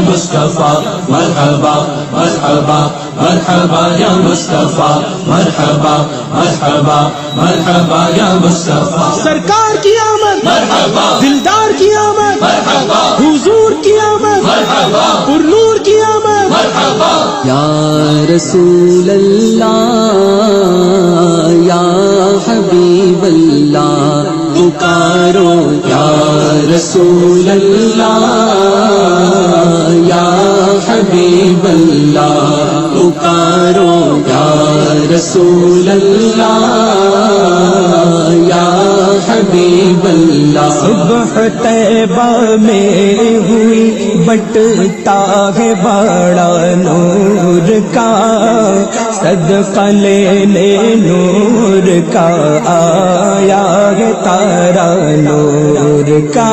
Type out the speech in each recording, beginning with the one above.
मुस्तफा मरहबा मरहबा मरहबा या मुस्तफा मरहबा मरहबा मरहबा या मुस्तफा। सरकार की आमद मरहबा, दिलदार की आमद मरहबा, हुजूर की आमद मरहबा, पुरनूर की आमद मरहबा। या रसूल अल्लाह या हबीब अल्लाह पुकारो या रसूल अल्लाह या हबीब अल्लाह पुकारो या रसूल अल्लाह या हबीब अल्लाह। सुबह तैबा में हुई बटता है बड़ा नूर का, सदका लेने नूर का आया है तारा नूर का।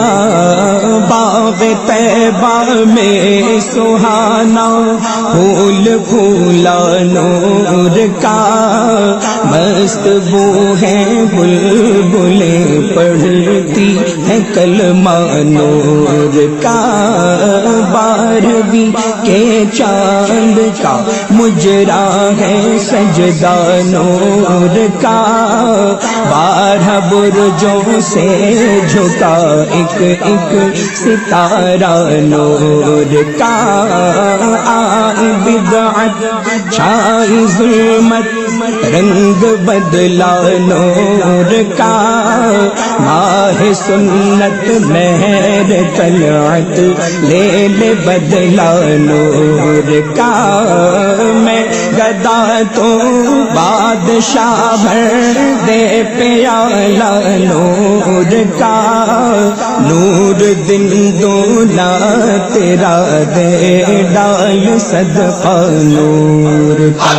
बाग़ तैबा में सुहाना फूल फूला नूर का, मस्त वो है बुलबुलें पढ़ती है कलमा नूर का। 12वीं के चांद का मुजरा है सजदा नूर का, 12 बुर्जों से झुका एक एक सितारा नूर का। आई बिदअत छाई जुल्मत रंग बदला नूर का, माह सुन्नत महर तलअत ले ले बदला नूर का। मैं गदा तो बादशाह भर दे प्याला नूर का, नूर दिन दूना तेरा दे डाल सदका नूर का।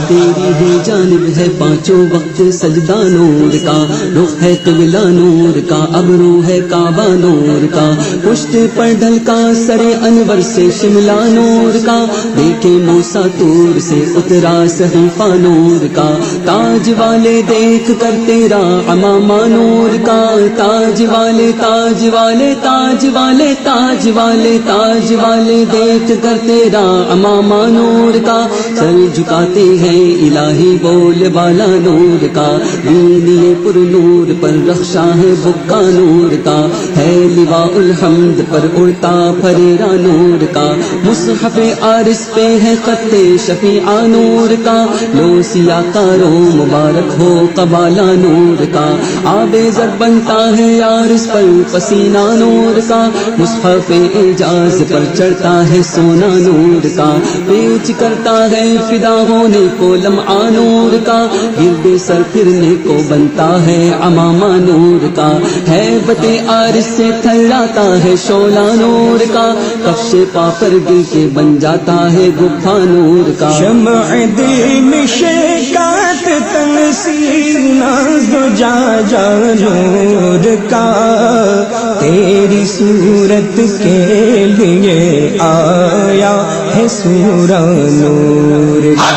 तेरी है जानिब है पांचों वक्त सजदा नूर का, रुख है किबला नूर का, अबरू है काबा नूर का, पुश्त पर ढलका सरे अनवर से शिमला नूर का, देखे मूसा तूर से उतरा सहीफा नूर का, ताज वाले देख कर तेरा अमामा नूर का, ताज वाले ताज वाले ताज वाले ताज वाले ताज वाले देख कर तेरा अमामा नूर का, सर झुकाते हैं इलाही बोल वाला नूर का, दीनिए पुर नूर पर रख्शा है बुक्का नूर का, है लिवाउल हम्द पर उड़ता फरेरा नूर का, मुसहफ़े आरिस पे है खत्ते शफीआ नूर का, लोसिया कारो मुबारक हो कबाला नूर का, आबे ज़र बनता है आरिस पर पसीना नूर का, मुसहफ़े एजाज पर चढ़ता है सोना नूर का, पेच करता है फिदा होने को लम्आ नूर का, गिरदे सर फिरने को बनता है अमामा नूर का, है बते आरिस से थर्राता है शोला नूर का, कफ्शे पापर गिर के बन जाता है गुफा नूर का। शम्अ दिल में शेकात तनसीना जा जा नूर का, तेरी सूरत के लिए आया है सूरा नूर का।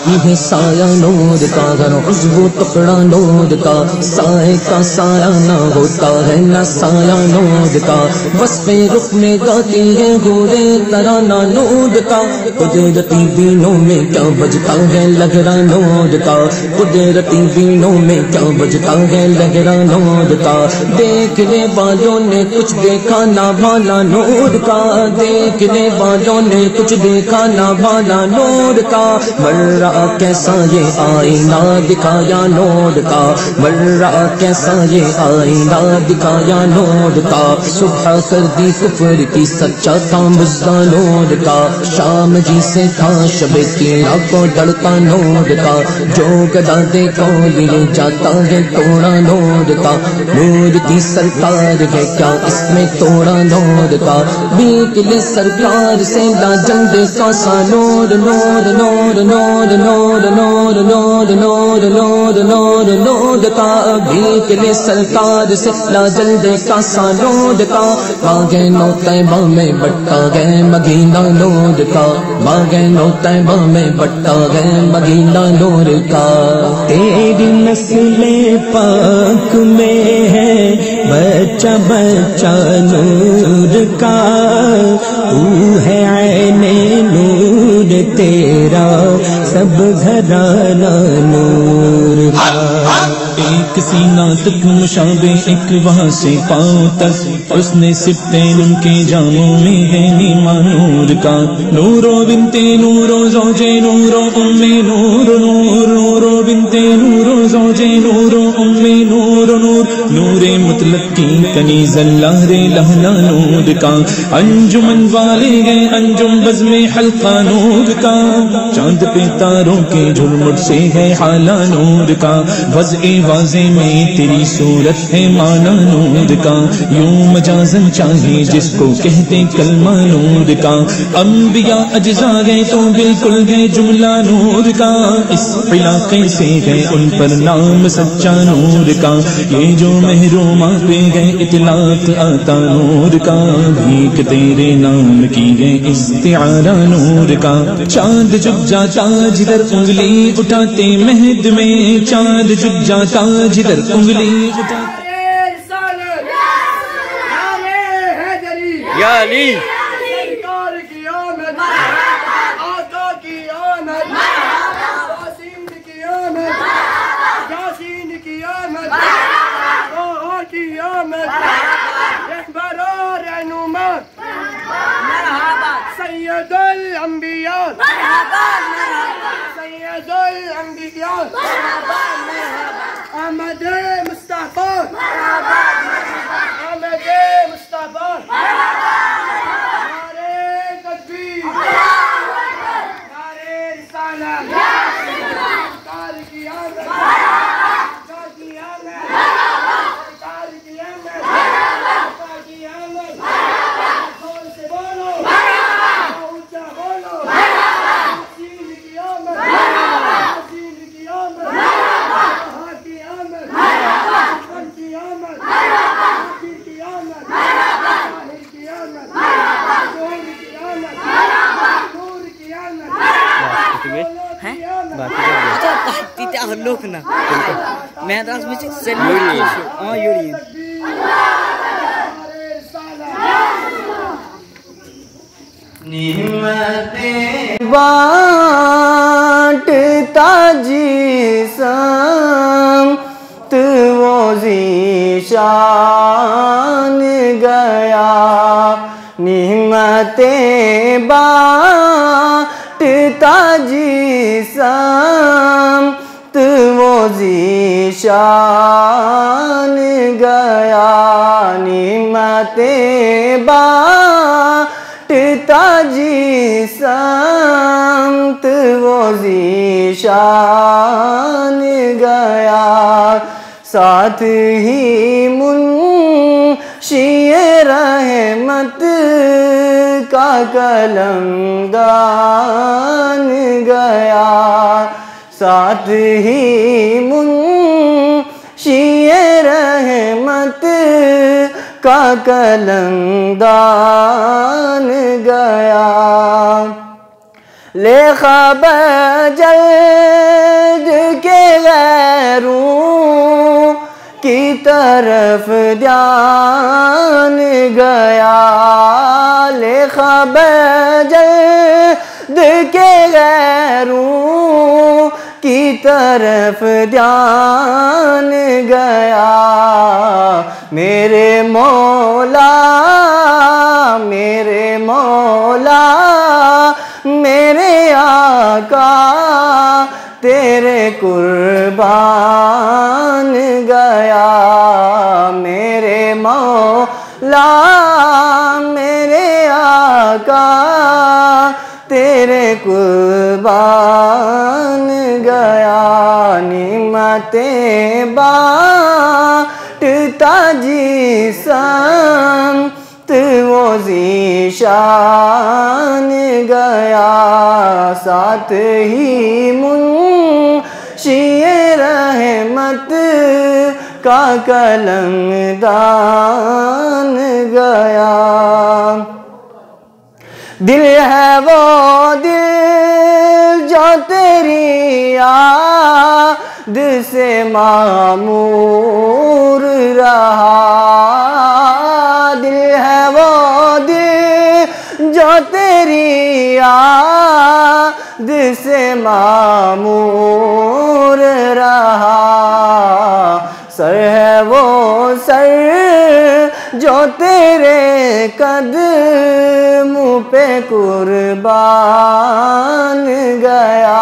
यह साया नूर का घर खुशबू टुकड़ा नूर का, साए का साया ना होता है ना साया नूर का, बस पे रुख में गाती है गोरे तराना नूर का, कुदरती बीनों में क्या बजता है लहरा नूर का, कुदरती बीनों में क्या बजता है लहरा नूर का, देखने वालों ने कुछ देखा ना भाला नूर का, देखने वालों ने कुछ देखा ना भाला नूर का, मर्रा कैसा ये आईना दिखाया नूर का, मर्रा कैसा ये आईना दिखाया नूर का, सुबह कर दी कुफर की सच्चा था मुज्जा नूर का, शाम जी से था शबे तेरा को डरता नूर का, जो गदा देखो लिए जाता है तोड़ा नूर का, नूर की सरकार है क्या इसमें तोड़ा नूर का, बीकले सरकार से ला जल्दे सा नूर नूर नूर नूर नूर नूर नूर नूर नूर नूर नूर का भीख ले सरकार से ला जल्दे सा नूर का मांगे नो तैबा में बट्टा गए मगीना नूर का मांगे नो तैबा में बट्टा गए मगीना नूर का। तेरी नस्ले पाक में है बच्चा बच्चा नूर का, तू है ऐने नूर तेरा सब घराना नूर का। एक सीना तक मुशाबे एक वहाँ से पाँव तक उसने सिप्तैन उनके जामों में है नीमा नूर का। नूरो बिनते नूरो ज़ौजे नूरो उम्मे नूर नूर नूरो बिनते नूरो ज़ौजे नूरो उम्मे नूर नूर नूरे मुतलक की कनीज़ अल्लाह रे लहना नूर का। अंजुमन वाले गए अंजुम बज़ में हल्का नूर का, चांद पे तारों के झुरमुट से है हाला नूर का। वज़े वाज़े में तेरी सूरत है माना नूर का, यूं मजाजन चाहे जिसको कहते कलमा नूर का। अंबिया अज्जा गए तो बिल्कुल है जुमला नूर का, इस इलाके से है उन पर नाम सच्चा नूर का। ये जो महरूमा पे गए इतलाक आता नूर का, भीख तेरे नाम की है इस्तिआरा नूर का। चांद झुक जाता जिधर उंगली उठाते महद में, चांद झुक जाता जिधर उंगली उठाते। या अली सरकार की आमद, आका की आमद, यासीन की आमद, यासीन की आमद, तोहा की आमद, रहबर और रहनुमा सैयदुल अंबिया सैयदुल अंबिया अहमद मुस्तफा अहमद मुस्तफा। नारे तकबीर नारे रिसालत सरकार की आमद सरकार की आमद सरकार की आमद सरकार की आमद। जोर से बोलो ऊंचा बोलो यासीन की आमद यासीन की आमद तोहा की आमद हुस्न की आमद आखिर की आमद ताहिर की आमद नूर की आमद नूर की आमद लोक ना मैं रास में सेलिब्रेट हां योड़ी निहमतें बांटता जिसमत वो ज़ीशान गया, निहमतें बांटता जिसमत वो ज़ीशान गया, निहमतें बांटता जिसमत वो ज़ीशान गया। साथ ही मुंशिए रहमत का कलमदान गया, साथ ही मुंशिए रहमत का कलमदान गया। ले खबर जल्द के गैरों की तरफ ध्यान गया, ले खबर जल्द के गैरों की तरफ ध्यान गया। मेरे मौला मेरे मौला मेरे आका तेरे कुर्बान गया, मेरे मौला मेरे आका तेरे कुर्बान गया। निमतें बांटता जिसमत वो ज़ीशान गया, साथ ही मुंशिए रहमत का कलमदान गया। दिल है वो दिल जो तेरी याद से मामूर रहा, दिल है वो दिल जो तेरी याद से मामूर रहा, सर है वो सर जो तेरे कदमों पे कुर्बान गया,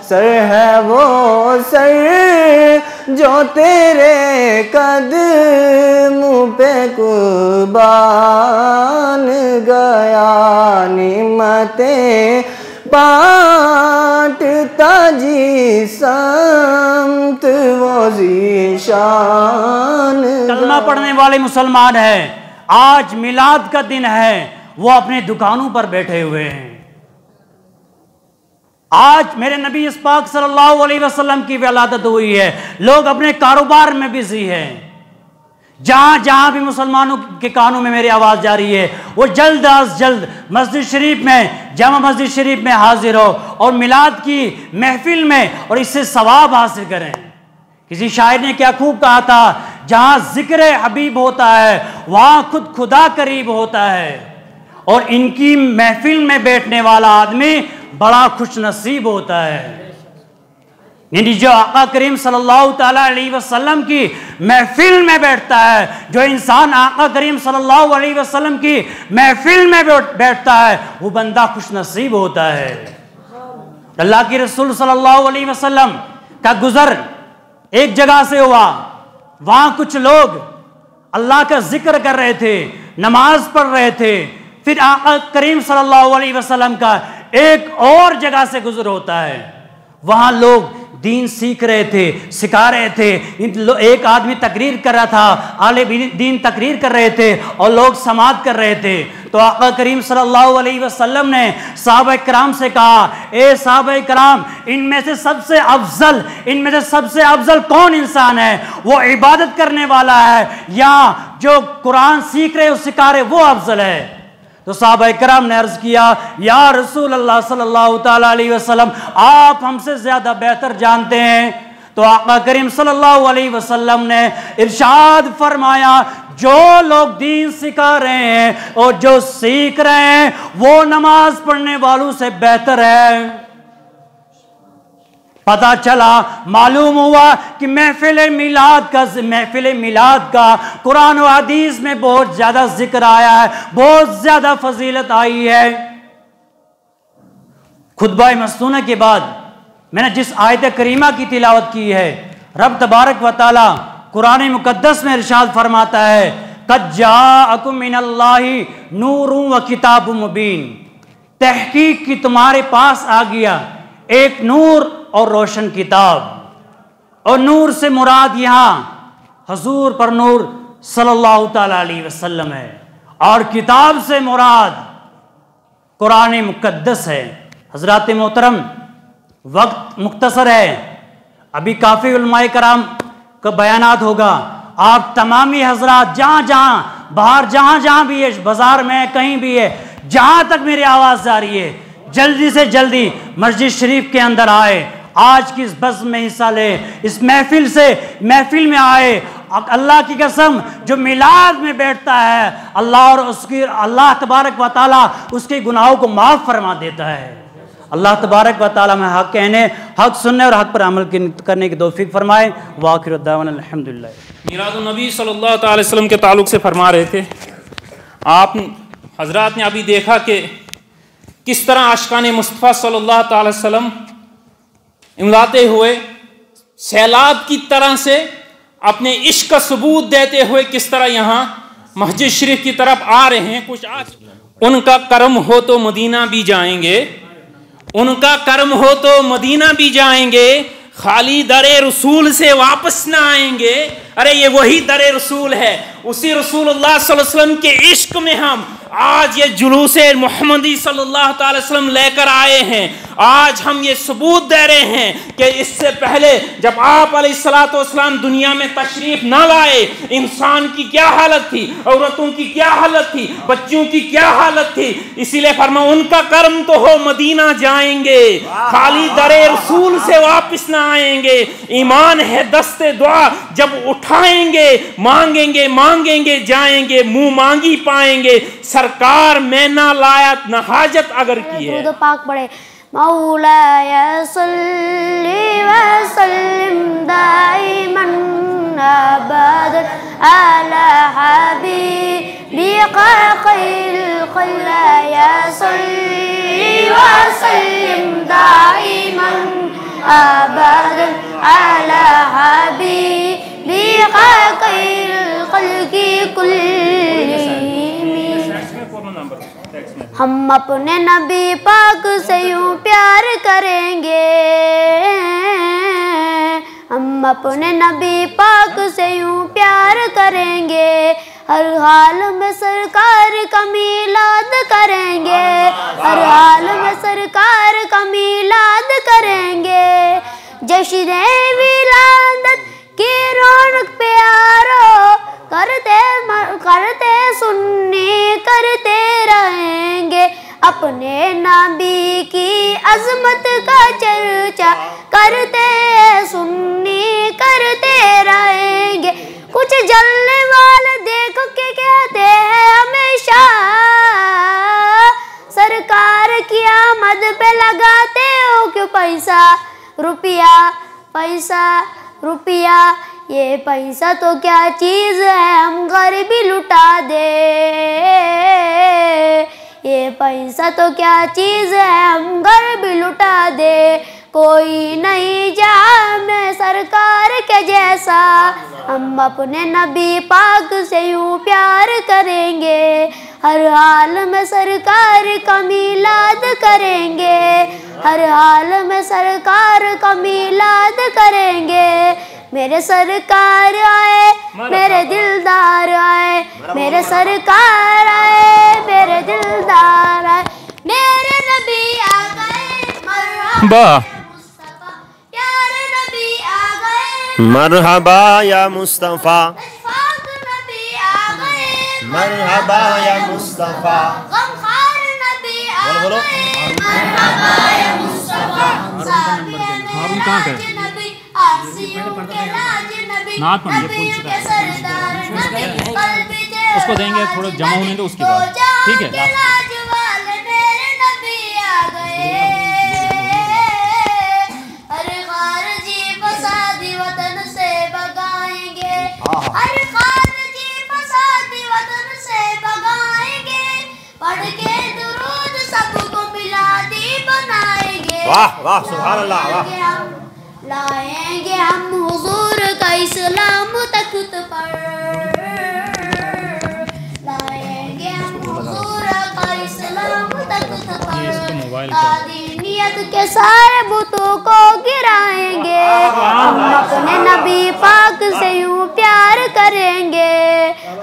सर है वो सर जो तेरे कदमों पे कुर्बान गया। निमतें बांटता जी संत वो ज़ीशान। कलमा पढ़ने वाले मुसलमान हैं, आज मिलाद का दिन है, वो अपने दुकानों पर बैठे हुए हैं। आज मेरे नबी इस पाक सल्लल्लाहु अलैहि वसल्लम की विलादत हुई है, लोग अपने कारोबार में बिजी हैं। जहां जहां भी मुसलमानों के कानों में मेरी आवाज जा रही है, वो जल्द अज जल्द मस्जिद शरीफ में, जामा मस्जिद शरीफ में हाजिर हो और मिलाद की महफिल में और इससे सवाब हासिल करें। किसी शायर ने क्या खूब कहा था, जहां जिक्र हबीब होता है वहां खुद खुदा करीब होता है, और इनकी महफिल में बैठने वाला आदमी बड़ा खुश नसीब होता है। यानी जो आका करीम सल्लल्लाहु ताला अलैहि वसल्लम की महफिल में बैठता है, जो इंसान आका करीम सल्लल्लाहु अलैहि वसल्लम की महफिल में बैठता है, वो बंदा खुश नसीब होता है। अल्लाह के रसूल सल्लल्लाहु अलैहि वसल्लम का गुजर एक जगह से हुआ, वहां कुछ लोग अल्लाह का जिक्र कर रहे थे, नमाज पढ़ रहे थे। फिर आका करीम सल्लल्लाहु अलैहि वसल्लम का एक और जगह से गुजर होता है, वहां लोग दीन सीख रहे थे, सिखा रहे थे। एक आदमी तकरीर कर रहा था, आले दीन तकरीर कर रहे थे और लोग समाअत कर रहे थे। तो आका करीम सल्लल्लाहु अलैहि वसल्लम ने सहाबा किराम से कहा, ए सहाबा किराम, इनमें से सबसे अफजल कौन इंसान है? वो इबादत करने वाला है या जो कुरान सीख रहे सिखा रहे वो अफजल है? तो सहाबा किराम ने अर्ज किया, या रसूल अल्लाह सल्लल्लाहु ताला अलैहि वसल्लम, आप हमसे ज्यादा बेहतर जानते हैं। तो आका करीम सल्लल्लाहु अलैहि वसल्लम ने इरशाद फरमाया, जो लोग दीन सिखा रहे हैं और जो सीख रहे हैं वो नमाज पढ़ने वालों से बेहतर है। पता चला, मालूम हुआ कि महफिल मिलाद का कुरान और हदीस में बहुत ज्यादा जिक्र आया है, बहुत ज्यादा फजीलत आई है। खुतबा मस्तूना के बाद मैंने जिस आयत करीमा की तिलावत की है, रब तबारक व तआला कुरान मुकद्दस में इरशाद फरमाता है, कद जाअकुम मिनल्लाहि नूरुन व किताबुम मुबीन, तहकीक की तुम्हारे पास आ गया एक नूर और रोशन किताब। और नूर से मुराद यहाँ हजूर पर नूर सल्लल्लाहु ताला अलैहि वसल्लम है, और किताब से मुराद कुरान मुकद्दस है। हजरात मोहतरम, वक्त मुख्तसर है, अभी काफ़ी उलमाए कराम का बयानात होगा। आप तमामी हजरात जहाँ जहाँ बाहर जहाँ भी है, बाजार में कहीं भी है, जहाँ तक मेरी आवाज़ जा रही है, जल्दी से जल्दी मस्जिद शरीफ के अंदर आए, आज की इस बज़्म में हिस्सा ले, इस महफिल में आए। अल्लाह की कसम, जो मिलाद में बैठता है अल्लाह तबारक व तआला उसके गुनाहों को माफ़ फरमा देता है। अल्लाह तबारक व तआला में हक कहने, हक सुनने और हक पर अमल करने की तौफीक फरमाए। वाखिर दावाना अल्हम्दुलिल्लाह। मिलादुन नबी सल्लल्लाहु अलैहि वसल्लम के ताल्लुक से फरमा रहे थे, आप हजरात ने अभी देखा कि किस तरह आशिकाने मुस्तफ़ा सल्लल्लाहु अलैहि वसल्लम इमलाते हुए सैलाब की तरह से अपने इश्क का सबूत देते हुए किस तरह यहाँ मस्जिद शरीफ की तरफ आ रहे हैं। कुछ आज उनका कर्म हो तो मदीना भी जाएंगे, उनका कर्म हो तो मदीना भी जाएंगे, खाली दरे रसूल से वापस ना आएंगे। अरे ये वही दरे रसूल है, उसी रसूलुल्लाह सल्लल्लाहु अलैहि वसल्लम के इश्क में हम आज ये जुलूसे मोहम्मदी सल्लल्लाहु अलैहि वसल्लम लेकर आए हैं। आज हम ये सबूत दे रहे हैं कि इससे पहले जब आप अलैहिस्सलातु वस्सलाम दुनिया में तशरीफ ना लाए, इंसान की क्या हालत थी, औरतों की क्या हालत थी, बच्चों की क्या हालत थी। इसीलिए फरमा उनका कर्म तो हो मदीना जाएंगे, खाली दरे रसूल से वापस ना आएंगे। ईमान है दस्ते दुआ, जब उठाएंगे मांगेंगे, मांगेंगे जाएंगे, मुंह मांगी पाएंगे। सरकार में ना लाया न हाजत अगर की है। तो पाक पढ़े मौलाया सल्ली व सल्लिम दाइमन अबदन अला हबीबिका खैरुल खल्क़ या सल्ली व सल्लिम दाइमन अबदन अला हबीबिका खैरुल खल्क़ कुल्लिहिम। हम अपने नबी पाक से यूं प्यार करेंगे, हम अपने नबी पाक से यूं प्यार करेंगे, हर हाल में सरकार का मीलाद करेंगे, हर हाल में सरकार का मीलाद करेंगे। जश्न विलादत की रौनक प्यारो करते सुन्नी करते रहेंगे, अपने नबी की अजमत का चर्चा करते सुन्नी करते रहेंगे। कुछ जलने वाले देख के कहते हैं हमेशा, सरकार की आमद पे लगाते हो क्यों पैसा रुपया, पैसा रुपया। ये पैसा तो क्या चीज़ है हम गरीबी लुटा दे, ये पैसा तो क्या चीज़ है हम गरीबी लुटा दे। कोई नहीं जहां में सरकार के जैसा, हम अपने नबी पाक से यूं प्यार करेंगे, हर हाल में सरकार का मीलाद करेंगे, हर हाल में सरकार का मीलाद करेंगे। मेरे सरकार आए, मेरे दिलदार आए, मेरे सरकार आए, मेरे दिलदार आए, मेरे नबी आ गए मरहबा यार नबी आ गए मरहबा या मुस्तफा, नबी आ गए मरहबा या मुस्तफा, गमखार नबी आ गए मरहबा या मुस्तफा, हारून कहाँ गए? नात पढ़ के उसको देंगे, थोड़ा जमा होने दो उसके बाद, ठीक है। वाह वाह सुभान अल्लाह, वाह। लाएंगे हम हुजूर का इस्लाम तख्त पर, लाएंगे हम हुजूर का इस्लाम तख्त पर, आदीनियत के सारे बुतों को गिराएंगे, हम अपने नबी पाक से यूं प्यार करेंगे,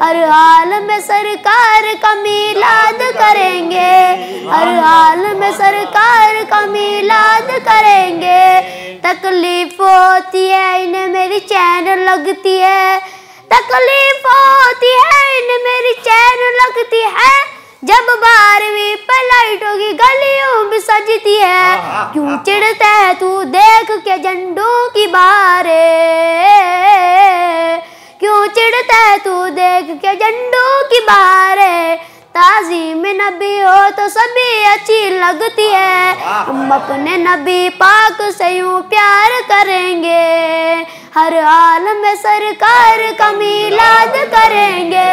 हर हाल में सरकार का मीलाद करेंगे, हर हाल में सरकार का मीलाद करेंगे। तकलीफ होती है इन्हें मेरी चैन लगती है, तकलीफ होती है इन्हें मेरी चैन लगती है, जब 12वीं पे लाइटों की गलियों भी सजती है। क्यों चिढ़ता है तू देख के झंडों की बारे, क्यों चिढ़ता है तू देख के झंडों की बारे। ताज़ीम नबी हो तो सभी अच्छी लगती है, हम अपने नबी पाक से यूं प्यार करेंगे, हर हाल में सरकार का मीलाद करेंगे,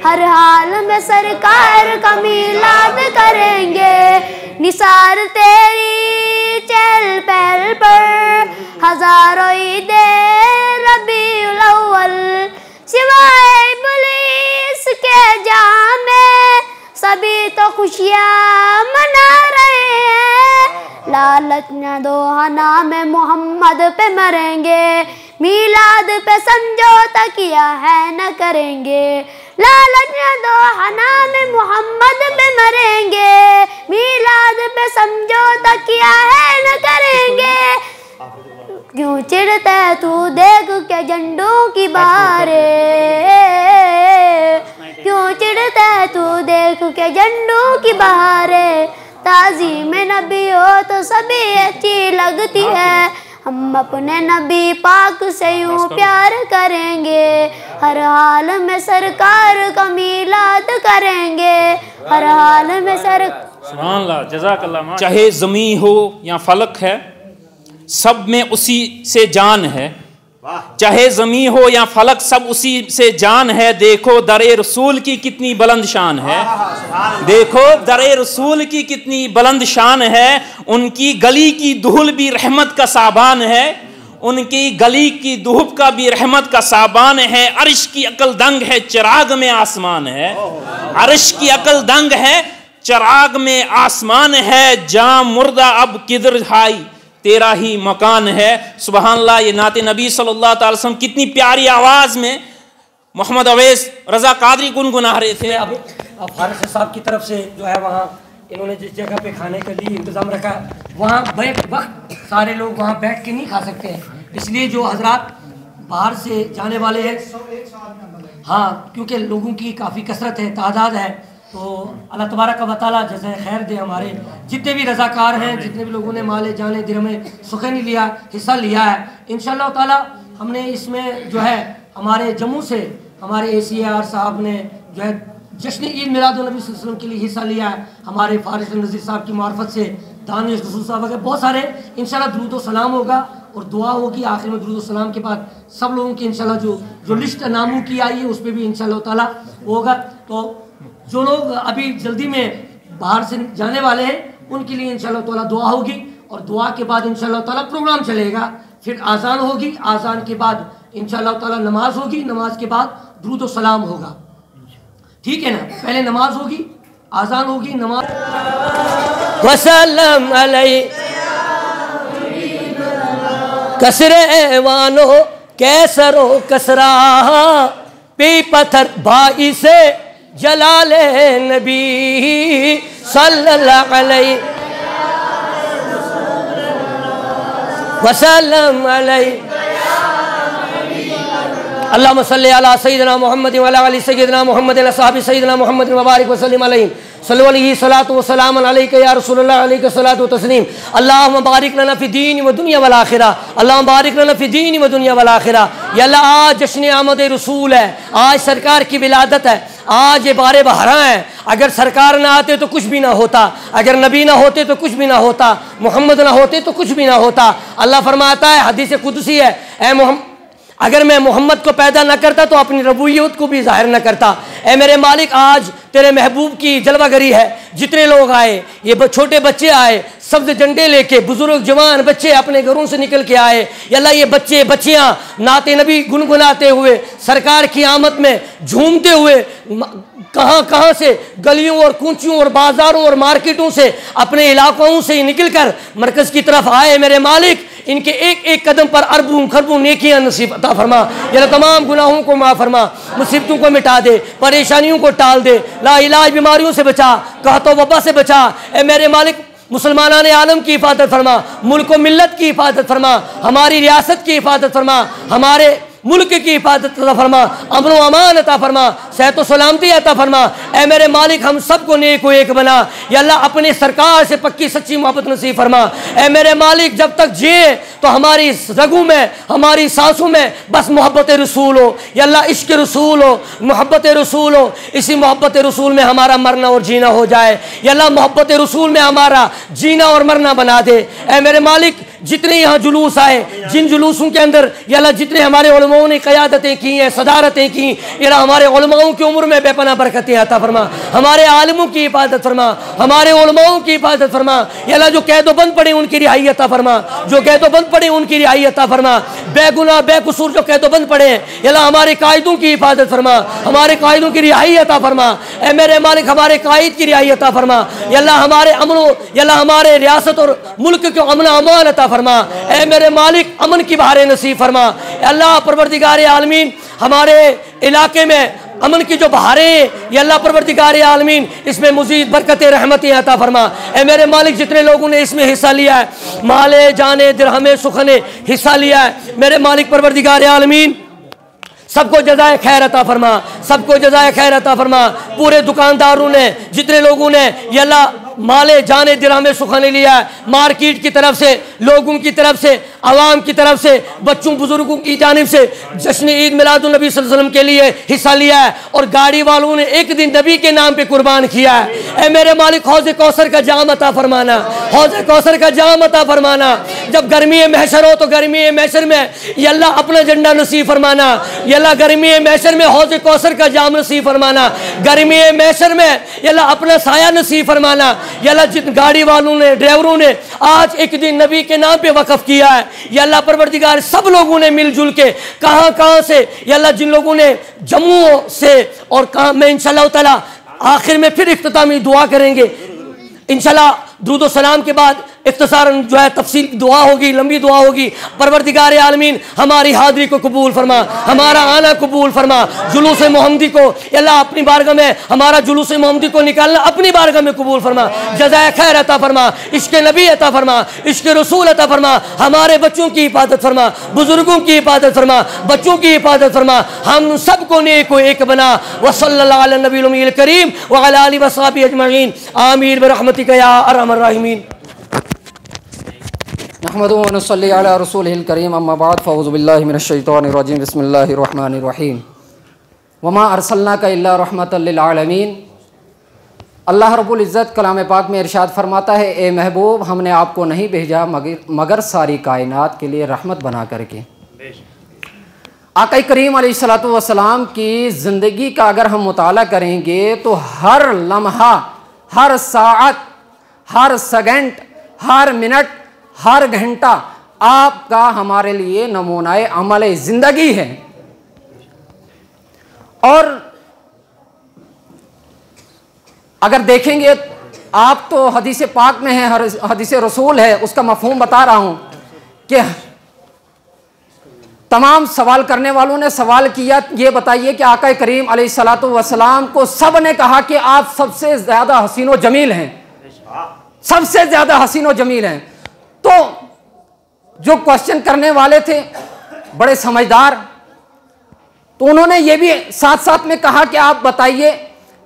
हर हाल में सरकार का मीलाद करेंगे। निसार तेरी चहल पहल पर हजारों ईदे रबीउल अव्वल, सिवाय इब्लीस के जहां में सभी तो खुशियाँ मना रहे हैं। लालच न दो नाम मोहम्मद पे मरेंगे, मीलाद पे समझौता किया है न करेंगे। लालच न दो नाम मोहम्मद पे मरेंगे, मीलाद पे समझौता किया है न करेंगे। क्यों चिढ़ता है तू देख के झंडों की बारे, क्यों चिढ़ता है तू देख के झंडों की बारे। ताज़ीम नबी हो तो सभी अच्छी लगती है, हम अपने नबी पाक से यूं प्यार करेंगे, हर हाल में सरकार का मीलाद करेंगे, हर हाल में सुभान अल्लाह, जज़ाकल्लाह। चाहे ज़मीं हो या फलक है, सब में उसी से जान है। चाहे ज़मीं हो या फलक, सब उसी से जान है। देखो दरे रसूल की कितनी बुलंद शान है, देखो दरे रसूल की कितनी बुलंद शान है। उनकी गली की धूल भी रहमत का साबान है, उनकी गली की धूप का भी रहमत का साबान है। अर्श की अकल दंग है, चिराग में आसमान है। अर्श की अकल दंग है, चिराग में आसमान है। जा मुर्दा अब किधर हाई, तेरा ही मकान है। सुभान अल्लाह। ये नाते नबी सल्लल्लाहु अलैहि वसल्लम कितनी प्यारी आवाज़ में मोहम्मद अवैस रज़ा कादरी गुनगुना रहे थे। अब फारिस साहब की तरफ से जो है वहाँ इन्होंने जिस जगह पे खाने के लिए इंतज़ाम रखा, वहाँ बैठ वक्त सारे लोग वहाँ बैठ के नहीं खा सकते हैं, इसलिए जो हजरात बाहर से जाने वाले हैं, हाँ, क्योंकि लोगों की काफ़ी कसरत है, तादाद है, तो अल्लाह तबारक व तआला जैसे खैर दे। हमारे जितने भी रज़ाकार हैं, जितने भी लोगों ने माले जाने दिरहमे सुखैनी लिया, हिस्सा लिया है, इंशाअल्लाह ताला हमने इसमें जो है हमारे जम्मू से हमारे ACAR साहब ने जो है जश्न ईद मिलादुन नबी सल्लल्लाहु अलैहि वसल्लम के लिए हिस्सा लिया है। हमारे फारिस नज़ीर साहब की मार्फत से दानिश रसूल साहब वगैरह बहुत सारे, इंशाअल्लाह दुरूद व सलाम होगा और दुआ होगी आखिर में। दुरूद व सलाम के बाद सब लोगों की इंशाअल्लाह जो लिस्ट नामों की आई है उस पर भी इंशाअल्लाह ताला होगा। तो जो लोग अभी जल्दी में बाहर से जाने वाले हैं उनके लिए इंशाअल्लाह ताला दुआ होगी और दुआ के बाद इंशाअल्लाह ताला प्रोग्राम चलेगा। फिर आज़ान होगी, आज़ान के बाद इंशाअल्लाह ताला नमाज होगी, नमाज के बाद दुरूद व सलाम होगा। ठीक है ना, पहले नमाज होगी, आज़ान होगी, नमाज। वसल्लम अलैहि कसरे वानो कैसरो कसरा, पे पत्थर भाई से जलाले नबी सल्लल्लाहु अलैहि वसल्लम अलैहि। अल्लाहुम्मा सल्ली अला सय्यिदिना मुहम्मद व अला आलि सय्यिदिना मुहम्मद व असहाबि सय्यिदिना मुहम्मद व बारिक व सल्लिम अलैहि। सल्लल्लाहु अलैहि सलातु व सलाम अलैका या रसूलल्लाह अलैका सलातु व तस्लीम। अल्लाहुम्मा बारिक लना फी दीन व दुनिया वल आखिरा, अल्लाहुम्मा बारिक लना फी दीन व दुनिया वल आखिरा। या अल्लाह आज जश्न आमद रसूल है, आज सरकार की विलादत है, आज ये बारे बहरा है। अगर सरकार ना आते तो कुछ भी ना होता, अगर नबी ना होते तो कुछ भी ना होता, मोहम्मद ना होते तो कुछ भी ना होता। अल्लाह फरमाता है, हदीस कुदसी है, ऐ मोहम्मद, अगर मैं मोहम्मद को पैदा न करता तो अपनी रबूबियत को भी जाहिर न करता। ऐ मेरे मालिक, आज तेरे महबूब की जलवागरी है, जितने लोग आए, ये छोटे बच्चे आए, सब्ज झंडे लेके, बुजुर्ग जवान बच्चे अपने घरों से निकल के आए। अल्लाह ये बच्चे बच्चियाँ नाते नबी गुनगुनाते हुए, सरकार की आमद में झूमते हुए, कहाँ कहाँ से गलियों और कूचियों और बाजारों और मार्केटों से, अपने इलाकों से निकल कर मरकज़ की तरफ आए। मेरे मालिक, इनके एक एक कदम पर अरबों खरबों नेकियां नसीब अता फरमा। या तमाम गुनाहों को माफ़ फरमा, मुसीबतों को मिटा दे, परेशानियों को टाल दे, लाइलाज बीमारियों से बचा, कहतो वबा से बचा। ए मेरे मालिक, मुसलमानान आलम की हिफाजत फरमा, मुल्क व मिल्लत की हिफाजत फरमा, हमारी रियासत की हिफाजत फरमा, हमारे मुल्क की हिफाजत अता फरमा, अमन व अमान अता फरमा, सेहत व सलामती अता फरमा। ए मेरे मालिक, हम सबको नेक व एक बना। या अल्लाह अपने सरकार से पक्की सच्ची मोहब्बत नसीब फरमा। ए मेरे मालिक, जब तक जिए तो हमारी रगों में, हमारी सांसों में बस मोहब्बत रसूल हो। या अल्लाह इश्क रसूल हो, मोहब्बत रसूल हो। इसी मोहब्बत रसूल में हमारा मरना और जीना हो जाए। या अल्लाह मोहब्बत रसूल में हमारा जीना और मरना बना दे। ए मेरे मालिक, जितने यहाँ जुलूस आए, जिन जुलूसों के अंदर या अल्लाह जितने हमारे उलमाओं ने क़यादतें की हैं, सदारतें की, या हमारे उलमाओं की उम्र में बेपनाह बरकतें अता फरमा, हमारे आलिमों की हिफाजत फरमा, हमारे उलमाओं की हिफाजत फरमा। या अल्लाह जो कैदोबंद पड़े उनकी रिहाई अता फरमा, जो कैदोबंद पड़े उनकी रिहाई अता फरमा, बेगुनाह बेकसूर जो कैदोबंद पड़े हैं, या अल्लाह हमारे कायदों की हिफाजत फरमा, हमारे कायदों की रिहाई अता फरमा। ए मेरे मालिक हमारे कायद की रिहाई अता फरमा। या अल्लाह हमारे अमन, या अल्लाह हमारे रियासत और मुल्क को अमन अमान अता फरमा। ए मेरे मालिक अमन की बहारें नसीब फरमा। अल्लाह परवरदिगार आलमीन हमारे इलाके में अमन की जो बहारें, या अल्लाह परवरदिगार आलमीन इसमें मज़ीद बरकत रहमतें अता फरमा। ए मेरे मालिक जितने लोगों ने इसमें हिस्सा लिया है, माले जाने दिरहमे सुखने हिस्सा लिया है, मेरे मालिक परवरदिगार आलमीन सबको जज़ाए खैर अता फरमा, सबको जज़ाए खैर अता फरमा। पूरे दुकानदारों ने, जितने लोगों ने या अल्लाह माले जाने दिरहमे सुखाने लिया है, मार्केट की तरफ से, लोगों की तरफ से, आवाम की तरफ से, बच्चों बुजुर्गों की जानिब से जश्न ईद मिलादुन नबी सल्लल्लाहु अलैहि वसल्लम के लिए हिस्सा लिया है, और गाड़ी वालों ने एक दिन नबी के नाम पे कुर्बान किया है। ए मेरे मालिक हौज़ कौसर का जाम अता फरमाना, हौज़ कौसर का जाम अता फरमाना। जब गर्मी महशर हो तो गर्मी महशर में या अल्लाह अपना झंडा नसीब फरमाना, या अल्लाह गर्मी महशर में हौज़ कौसर का जाम नसीब फरमाना, गर्मी महशर में या अल्लाह अपना साया नसीब फरमाना। या अल्लाह जिन गाड़ी वालों ने, ड्राइवरों ने आज एक दिन नबी के नाम पे वक़फ़ किया है, या अल्लाह परवरदिगार सब लोगों ने मिलजुल के कहाँ कहाँ से, या अल्लाह जिन लोगों ने जम्मू से और कहाँ, मैं इंशाअल्लाह ताला आखिर में फिर इख्तितामी दुआ करेंगे इंशाअल्लाह। दुरूद व सलाम के बाद इख्तिसारन जो है तफसील दुआ होगी, लंबी दुआ होगी। परवरदिगार आलमीन हमारी हाज़िरी को कबूल फरमा, हमारा आना कबूल फरमा। जुलूस मोहम्मदी को अल्लाह अपनी बारगाह में, हमारा जुलूस मोहम्मदी को निकालना अपनी बारगाह में कबूल फरमा। जज़ाए खैर अता फरमा, इश्क नबी अता फरमा, इश्क रसूल अता फरमा। हमारे बच्चों की हिफाजत फरमा, बुजुर्गों की हिफाजत फरमा, बच्चों की हिफाजत फरमा। हम सबको नेक को एक बना। व सल्लल्लाहु अला नबील करीम व अला आलिहि व सहबिहि अजमईन। आमीन बिरहमतिका या अरहमर राहिमीन। नहमदुहु व नसल्ली अला रसूलिहिल करीम, अम्मा बाद, फ़अऊज़ु बिल्लाहि मिनश शैतानिर रजीम, बिस्मिल्लाहिर रहमानिर रहीम। वमा अर्सलनाका इल्ला रहमतल लिल आलमीन। अल्लाह रब्बुल इज़्ज़त कलाम पाक में इरशाद फरमाता है, ए महबूब हमने आपको नहीं भेजा मगर सारी कायनात के लिए रहमत बना करके। आका करीम अलैहिस्सलातु वस्सलाम की ज़िंदगी का अगर हम मुताला करेंगे तो हर लम्हा, हर साअत, हर सेकंड, हर मिनट, हर घंटा आपका हमारे लिए नमूनाए अमल जिंदगी है। और अगर देखेंगे आप तो हदीस पाक में है, हदीस रसूल है, उसका मफहूम बता रहा हूं कि तमाम सवाल करने वालों ने सवाल किया, ये बताइए कि आका करीम अलैहिस्सलातु वस्सलाम को सब ने कहा कि आप सबसे ज्यादा हसीन व जमील हैं, सबसे ज्यादा हसीन व जमील हैं। तो जो क्वेश्चन करने वाले थे बड़े समझदार, तो उन्होंने ये भी साथ साथ में कहा कि आप बताइए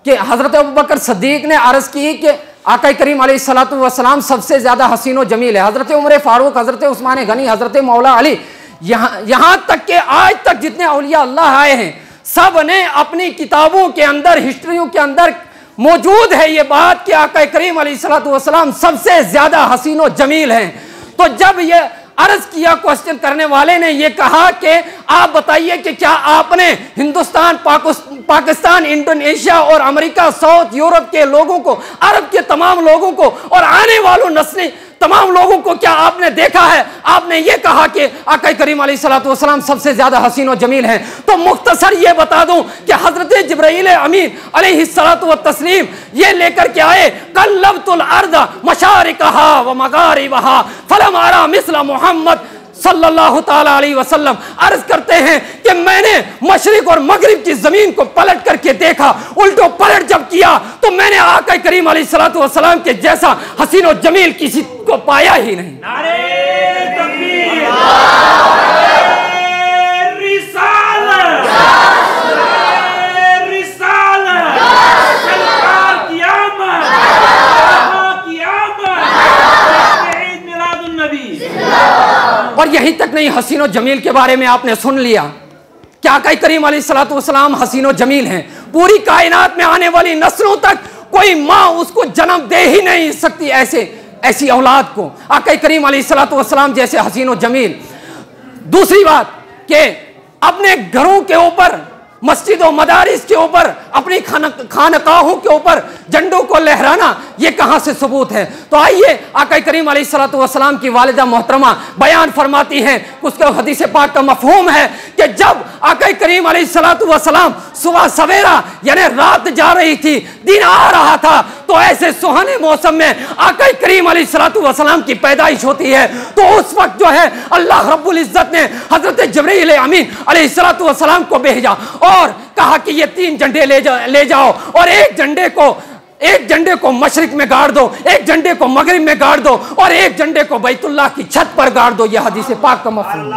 कि हजरत अबू बकर सिद्दीक ने अर्ज की कि आका करीम अलैहिस्सलातु वस्सलाम सबसे ज्यादा हसीन व जमील है। हजरत उमर फारूक, हजरत उस्मान गनी, हजरत मौला अली, यहाँ तक के आज तक जितने औलिया अल्लाह आए हैं सब ने अपनी किताबों के अंदर, हिस्ट्रियों के अंदर मौजूद है ये बात कि आका करीम अलैहिस्सलातु वस्सलाम सबसे ज्यादा हसीन व जमील हैं। तो जब ये अर्ज किया, क्वेश्चन करने वाले ने ये कहा कि आप बताइए कि क्या आपने हिंदुस्तान, पाकिस्तान, इंडोनेशिया और अमेरिका, साउथ यूरोप के लोगों को, अरब के तमाम लोगों को और आने वालों नस्लें तमाम लोगों को क्या आपने देखा है? आपने ये कहा कि आका करीम अलैहिस्सलातु वस्सलाम सबसे ज्यादा हसीन व जमील हैं। तो मुख्तसर ये बता दूं कि हजरत जिब्राईल अमीन अलैहिस्सलातु व तस्लीम ये लेकर के आए, कल्लबतुल अर्द मशारिकहा व मगारिबहा फलम अरा मिस्ल मोहम्मद सल्लल्लाहु ताला अलैहि वसल्लम। अर्ज करते हैं कि मैंने मशरिक और मगरिब की जमीन को पलट करके देखा, उल्टो पलट जब किया तो मैंने आका करीम अलैहिस्सलातु वस्सलाम के जैसा हसीन और जमील किसी को पाया ही नहीं। नारे तकबीर, रिसालत, रिसालत, सरकार की आमद, की आमद, ईद मिलादुन नबी। और यहीं तक नहीं, हसीन और जमील के बारे में आपने सुन लिया कि आका करीम अलैहिस्सलातु वस्सलाम हसीन और जमील हैं। पूरी कायनात में आने वाली नस्लों तक कोई माँ उसको जन्म दे ही नहीं सकती ऐसी औलाद को, आका करीम अलैहिस्सलातु वस्सलाम जैसे हसीन और जमील। दूसरी बात कि अपने घरों के ऊपर मस्जिद और मदारिस के ऊपर, अपनी खानकाहों के ऊपर झंडों को लहराना, ये कहां से सबूत है? तो आइए आका करीम अलैहिस्सलातु वस्सलाम की वालिदा मोहतरमा बयान फरमाती हैं, उसके हदीस पाक का मफहूम है कि जब आका करीम अलैहिस्सलातु वस्सलाम सुबह सवेरा यानी रात जा रही थी, दिन आ रहा था, तो ऐसे सुहाने मौसम में आका करीम अलैहिस्सलातु वस्सलाम की पैदाइश होती है। तो उस वक्त जो है अल्लाह रब्बुल इज्जत ने हजरत जिब्रील अमीन अलैहिस्सलातु वस्सलाम को भेजा और कहा कि ये 3 झंडे ले जाओ और एक झंडे को मशरिक में गाड़ दो, एक झंडे को मगरिब में गाड़ दो और एक झंडे को बैतुल्लाह की छत पर गाड़ दो। यह हदीस पाक का मफहूम।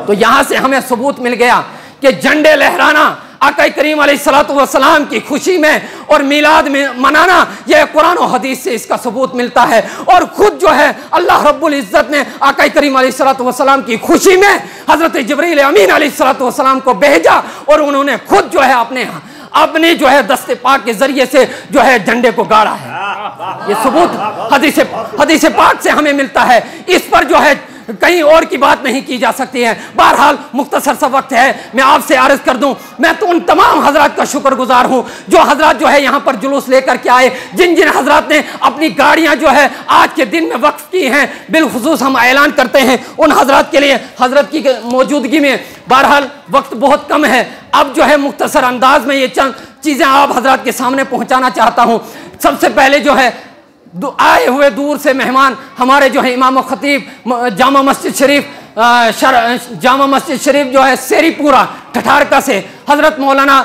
तो यहां से हमें सबूत मिल गया कि झंडे लहराना आका करीम अलैहिस्सलातु वस्सलाम की खुशी में और मिलाद में मनाना, यह कुरान और हदीस से इसका सबूत मिलता है। और खुद जो है अल्लाह रब्बुल इज्जत ने आका करीम अलैहिस्सलातु वस्सलाम की खुशी में हजरत जिब्रील अमीन अलैहिस्सलातु वस्सलाम को भेजा और उन्होंने खुद जो है अपने जो है दस्ते पाक के जरिए से जो है झंडे को गाड़ा है। ये सबूत हदीस पाक से हमें मिलता है। इस पर जो है कहीं और की बात नहीं की जा सकती है। बहरहाल मुख्तसर सा वक्त है, मैं आपसे अर्ज कर दूं, मैं तो उन तमाम हजरात का शुक्रगुजार हूं जो हजरात जो है यहाँ पर जुलूस लेकर के आए, जिन हजरात ने अपनी गाड़ियां जो है आज के दिन में वक्फ की हैं। बिलखुसूस हम ऐलान करते हैं उन हजरात के लिए, हजरत की मौजूदगी में। बहरहाल वक्त बहुत कम है, अब जो है मुख्तसर अंदाज में ये चंद चीज़ें आप हजरात के सामने पहुँचाना चाहता हूँ। सबसे पहले जो है आए हुए दूर से मेहमान हमारे जो है इमाम खतीब जामा मस्जिद शरीफ जो है शेरीपुरा ठठारका से हजरत मौलाना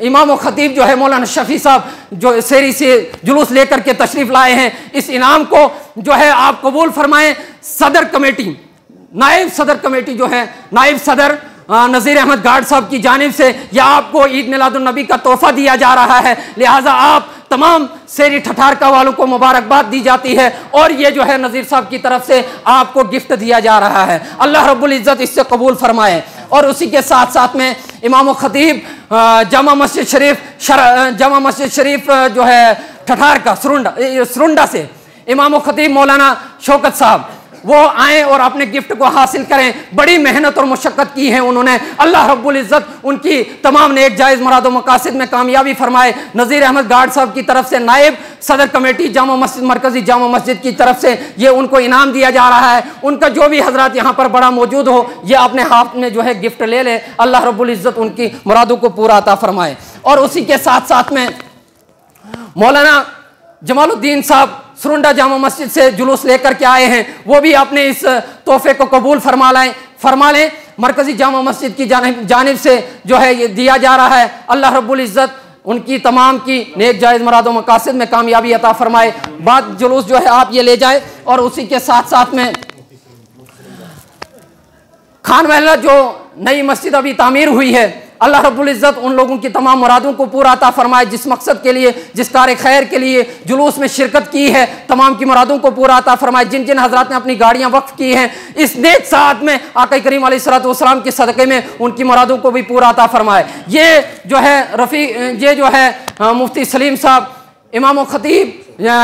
इमाम खतीब जो है मौलाना शफी साहब जो शेरी से जुलूस लेकर के तशरीफ लाए हैं, इस इनाम को जो है आप कबूल फरमाएं। सदर कमेटी, नायब सदर कमेटी जो है नायब सदर नज़ीर अहमद गार्ड साहब की जानिब से यह आपको ईद मिलादुन नबी का तोहफा दिया जा रहा है, लिहाजा आप तमाम शेरी ठठारका वालों को मुबारकबाद दी जाती है और ये जो है नज़ीर साहब की तरफ से आपको गिफ्ट दिया जा रहा है। अल्लाह रब्बुल इज़्ज़त इससे कबूल फरमाए। और उसी के साथ साथ में इमाम खतीब जामा मस्जिद शरीफ जो है ठठारका सरुंडा से इमाम खतीब मौलाना शौकत साहब वो आए और अपने गिफ्ट को हासिल करें। बड़ी मेहनत और मुशक्क़त की है उन्होंने। अल्लाह रब्बुल इज़्ज़त उनकी तमाम नेक जायज़ मुराद व मकासिद में कामयाबी फरमाए। नज़ीर अहमद गार्ड साहब की तरफ से नायब सदर कमेटी जामा मस्जिद मरकज़ी जामा मस्जिद की तरफ से ये उनको इनाम दिया जा रहा है। उनका जो भी हजरात यहाँ पर बड़ा मौजूद हो ये अपने हाथ में जो है गिफ्ट ले ले। अल्लाह रब्बुल इज़्ज़त उनकी मुरादों को पूरा अता फरमाए। और उसी के साथ साथ में मौलाना जमालुद्दीन साहब सरुंडा जामा मस्जिद से जुलूस लेकर के आए हैं, वो भी अपने इस तोहफे को कबूल फरमा लें। मरकज़ी जामा मस्जिद की जानिब से जो है ये दिया जा रहा है। अल्लाह रब्बुल इज़्ज़त उनकी तमाम की नेक जायज़ मुराद व मकासिद में कामयाबी अता फरमाए। बाद जुलूस जो है आप ये ले जाए। और उसी के साथ साथ में खान महला जो नई मस्जिद अभी तामीर हुई है, अल्लाह रब्बुल इज़्ज़त उन लोगों की तमाम मुरादों को पूरा अता फरमाए जिस मकसद के लिए, जिस कार खैर के लिए जुलूस में शिरकत की है, तमाम की मुरादों को पूरा अता फरमाए। जिन हजरात ने अपनी गाड़ियाँ वक्फ की हैं इस नेक साथ में आका करीम अलैहिस्सलातु वस्सलाम के सदक़े में उनकी मुरादों को भी पूरा अता फरमाए। ये जो है मुफ्ती सलीम साहब इमाम खतीब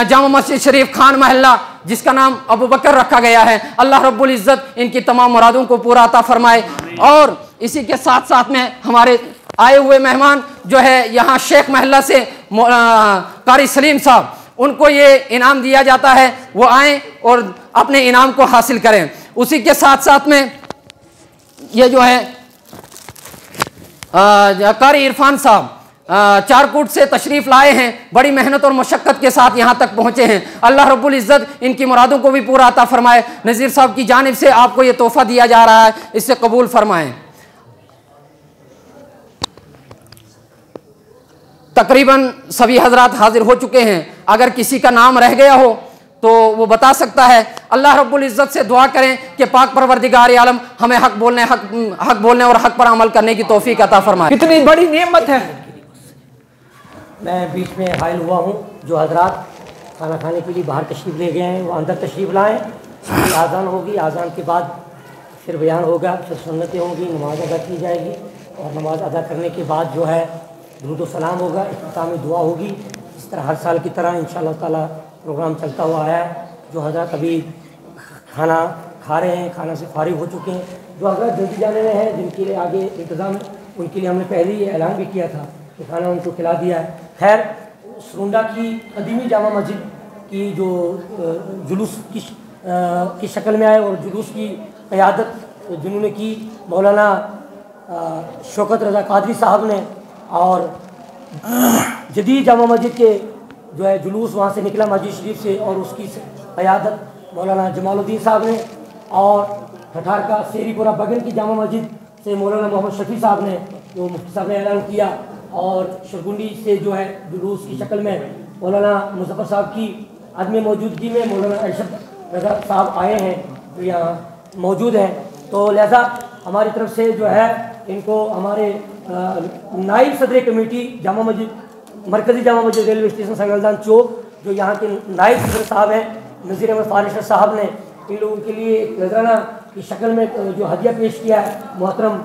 जामा मस्जिद शरीफ खान महल्ला जिसका नाम अबू बकर रखा गया है, अल्लाह रब्बुल इज़्ज़त इनकी तमाम मुरादों को पूरा अता फरमाए। और इसी के साथ साथ में हमारे आए हुए मेहमान जो है यहाँ शेख महल्ला से कारी सलीम साहब, उनको ये इनाम दिया जाता है, वो आएँ और अपने इनाम को हासिल करें। उसी के साथ साथ में ये जो है कारी इरफान साहब चारकोट से तशरीफ लाए हैं, बड़ी मेहनत और मशक्क़त के साथ यहाँ तक पहुँचे हैं। अल्लाह रब्बुल इज़्ज़त इनकी मुरादों को भी पूरा अता फरमाए। नज़ीर साहब की जानिब से आपको ये तोहफ़ा दिया जा रहा है, इससे कबूल फरमाएं। तकरीबन सभी हजरात हाजिर हो चुके हैं। अगर किसी का नाम रह गया हो तो वो बता सकता है। अल्लाह रब्बुल इज़्ज़त से दुआ करें कि पाक परवरदिगार आलम हमें हक बोलने और हक पर अमल करने की तौफीक अता फरमाए। कितनी बड़ी नेमत है। मैं बीच में हाइल हुआ हूँ। जो हजरात खाना खाने के लिए बाहर तशरीफ़ ले गए हैं वो अंदर तशरीफ़ लाएँ। आज़ान होगी, आज़ान के बाद फिर बयान होगा, फिर सुन्नतें होंगी, नमाज अदा की जाएगी और नमाज अदा करने के बाद जो है दुरूद व सलाम होगा, इख्तितामी दुआ होगी। इस तरह हर साल की तरह इंशाअल्लाह ताला प्रोग्राम चलता हुआ आया है। जो हजरत अभी खाना खा रहे हैं, खाना से फारिग हो चुके हैं, जो हजरत जल्दी जाने में हैं, जिनके लिए आगे इंतज़ाम है, उनके लिए हमने पहले ही ऐलान भी किया था कि खाना उनको खिला दिया है। खैर, सरुंडा की कदीमी जामा मस्जिद की जो जुलूस की शक्ल में आए और जुलूस की क़यादत जिन्होंने की मौलाना शौकत रज़ा कादरी साहब ने, और जदीद जामा मस्जिद के जो है जुलूस वहाँ से निकला मस्जिद शरीफ से, और उसकी क़यादत मौलाना जमालुद्दीन साहब ने, और ठठार का शेरीपुरा बगल की जामा मस्जिद से मौलाना मोहम्मद शफी साहब ने, जो मुफ्ती साहब ने ऐलान किया, और शरगुंडी से जो है जुलूस की शक्ल में मौलाना मुज़फ़्फ़र साहब की आदमी मौजूदगी में मौलाना अरशद रज़ा साहब आए हैं, जो यहाँ मौजूद हैं। तो लिहाजा हमारी तरफ से जो है इनको हमारे नाइब सदर कमेटी जामा मस्जिद, मरकज़ी जामा मस्जिद रेलवे स्टेशन संगलदान चौक, जो यहाँ के नाइब सदर साहब हैं नज़ीर अहमद फारिश साहब ने इन लोगों के लिए नजराना की शक्ल में जो हदिया पेश किया है मोहतरम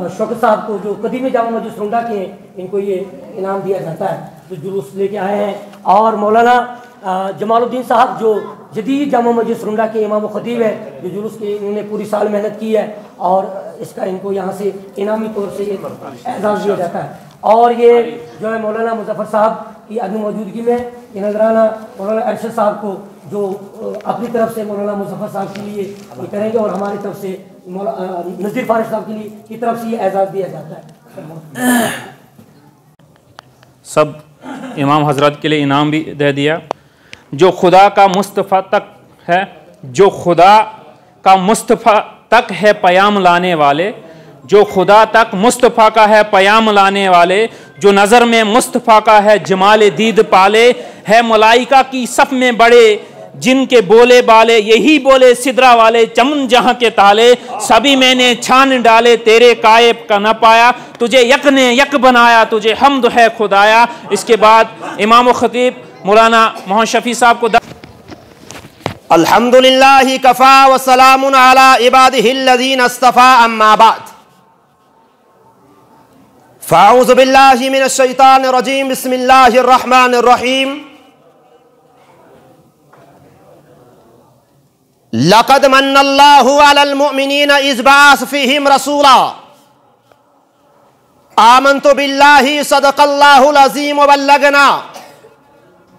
शौकत साहब को, जो कदीमी जामा मस्जिद सरुंडा के हैं, इनको ये इनाम दिया जाता है जो जुलूस लेके आए हैं। और मौलाना जमालुद्दीन साहब जो जदीद जामा मस्जिद सरुंडा के इमाम ख़तीब है, जो जुलूस की इन्होंने पूरी साल मेहनत की है, और इसका इनको यहाँ से इनामी तौर से एजाज़ दिया जाता है। और ये जो है मौलाना मुज़फ़्फ़र साहब की आदमी मौजूदगी में ये नजराना मौलाना अरशद साहब को जो अपनी तरफ से मौलाना मुज़फ़्फ़र साहब के लिए ये करेंगे, और हमारी तरफ से नज़ीर फारिश साहब के लिए की तरफ से ये एजाज़ दिया जाता है। सब इमाम हजरत के लिए इनाम भी दे दिया। जो खुदा का मुस्तफ़ा तक है, जो खुदा का मुस्तफ़ा तक है पयाम लाने वाले, जो खुदा तक मुस्तफ़ा का है पयाम लाने वाले, जो नज़र में मुस्तफ़ा का है जमाल दीद पाले, है मलाइका की सफ़ में बड़े जिनके बोले बाले, यही बोले सिदरा वाले चमन जहाँ के ताले, सभी मैंने छान डाले तेरे कायब का न पाया, तुझे यक ने यक बनाया, तुझे हम्द है खुदाया। इसके बाद इमाम ख़तीब मौलाना मोहम्मद शफी साहब को अल्हम्दुलिल्लाहि कफ़ा व सलामुन अला इबादिहिल्लज़ीना इस्तफ़ा अम्मा बाद फ़अऊज़ु बिल्लाहि मिनश शैतानिर रजीम बिस्मिल्लाहिर रहमानिर रहीम लक़द मन्नल्लाहु अलल मुअमिनीना इज़ बअस फ़ीहिम रसूला आमन्तु बिल्लाहि सदक़ल्लाहुल अज़ीम व बल्लगना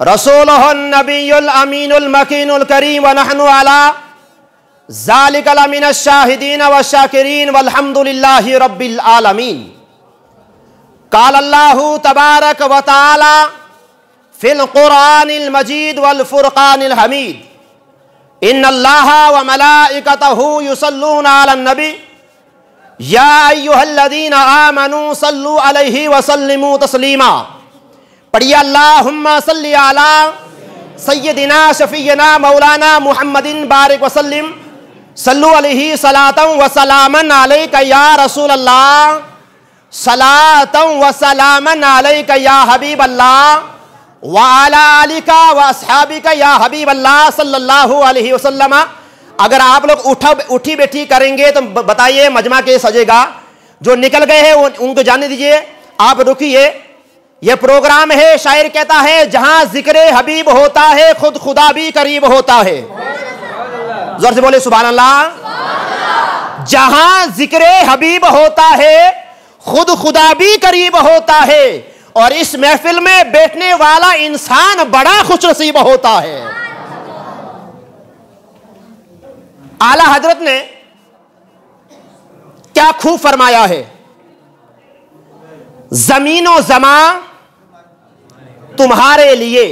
रसूलुहुन नबियुल अमीनुल मकीनुल करीम व नहनु अला ज़ालिका लमिनश शाहिदीन व शाकिरीन वल्हम्दुलिल्लाहि रब्बिल आलमीन। क़ाल अल्लाहु तबारक व तआला फ़िल क़ुरआनिल मजीद वल फ़ुरक़ानिल हमीद इन्नल्लाहा व मलाइकतहु युसल्लूना अलन नबी या अय्युहल्लज़ीना आमनू सल्लु अलैहि व सल्लिमू तस्लीमा। पढ़िए अल्लाहुम्मा सल्लि अला सय्यदिना शफ़ीना मौलाना मुहम्मदिन बारिक वसल्लिम सल्लु अलैहि सलातन व सलामन अलैका या रसूल अल्लाह सलातन व सलामन अलैका या हबीब अल्लाह व अला आलिका व अस्हाबिका या हबीब अल्लाह सल्लल्लाहु अलैहि वसल्लम। अगर आप लोग उठी बैठी करेंगे तो बताइए मजमा के सजेगा। जो निकल गए हैं उनको जाने दीजिए, आप रुकिए। यह प्रोग्राम है, शायर कहता है, जहां जिक्र हबीब होता है खुद खुदा भी करीब होता है। जोर से बोले सुभान अल्लाह। जहां जिक्र हबीब होता है खुद खुदा भी करीब होता है, और इस महफिल में बैठने वाला इंसान बड़ा खुशनसीब होता है। आला हजरत ने क्या खूब फरमाया है, जमीनो जमा तुम्हारे लिए,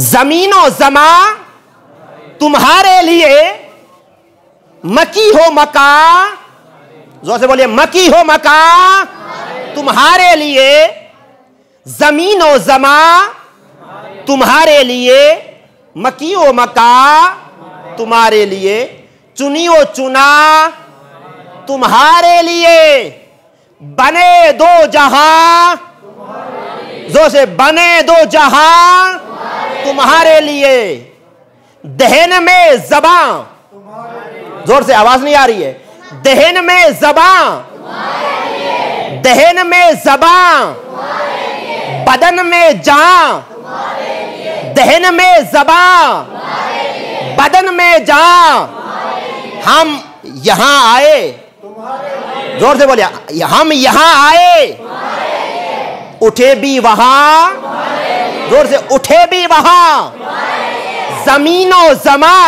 जमीनो जमा तुम्हारे लिए, मकी हो मका, जोर से बोलिए मकी हो मका तुम्हारे लिए, जमीनो जमा तुम्हारे लिए, मकी हो मका तुम्हारे लिए, चुनियो चुना तुम्हारे लिए, बने दो जहां, जोर से बने दो जहां तुम्हारे लिए, दहन में ज़बां, जोर से आवाज नहीं आ रही है, दहन में ज़बां, दहन में ज़बां, बदन में जान, दहन में ज़बां, बदन में जान, हम यहां आए, जोर से बोलिए, हम यहां आए, उठे भी वहां, जोर से, उठे भी वहां, जमीनो जमा,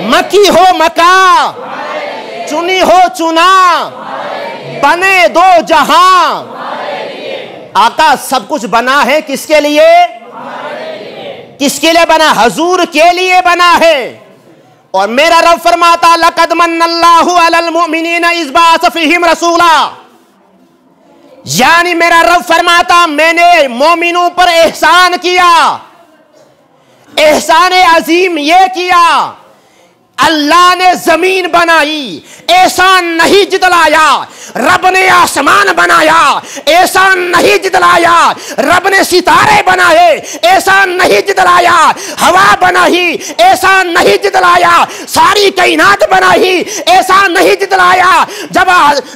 मकी हो मका, चुनी हो चुना, बने दो जहां। आका सब कुछ बना है किसके लिए? किसके लिए बना? हुजूर के लिए बना है। और मेरा रब फरमाता, लक़द मन्नल्लाहु अलल मुमिनीना इज़ बअस फ़ीहिम रसूला, यानी मेरा रब फरमाता मैंने मोमिनों पर एहसान किया। एहसान अजीम ये किया, अल्लाह ने जमीन बनाई, एहसान नहीं जितलाया। रब ने आसमान बनाया, एहसान नहीं जितलाया। रब ने सितारे बनाए, एहसान नहीं जितलाया। हवा बनाई, एहसान नहीं जितलाया। सारी कायनात बनाई, एहसान नहीं जितलाया। जब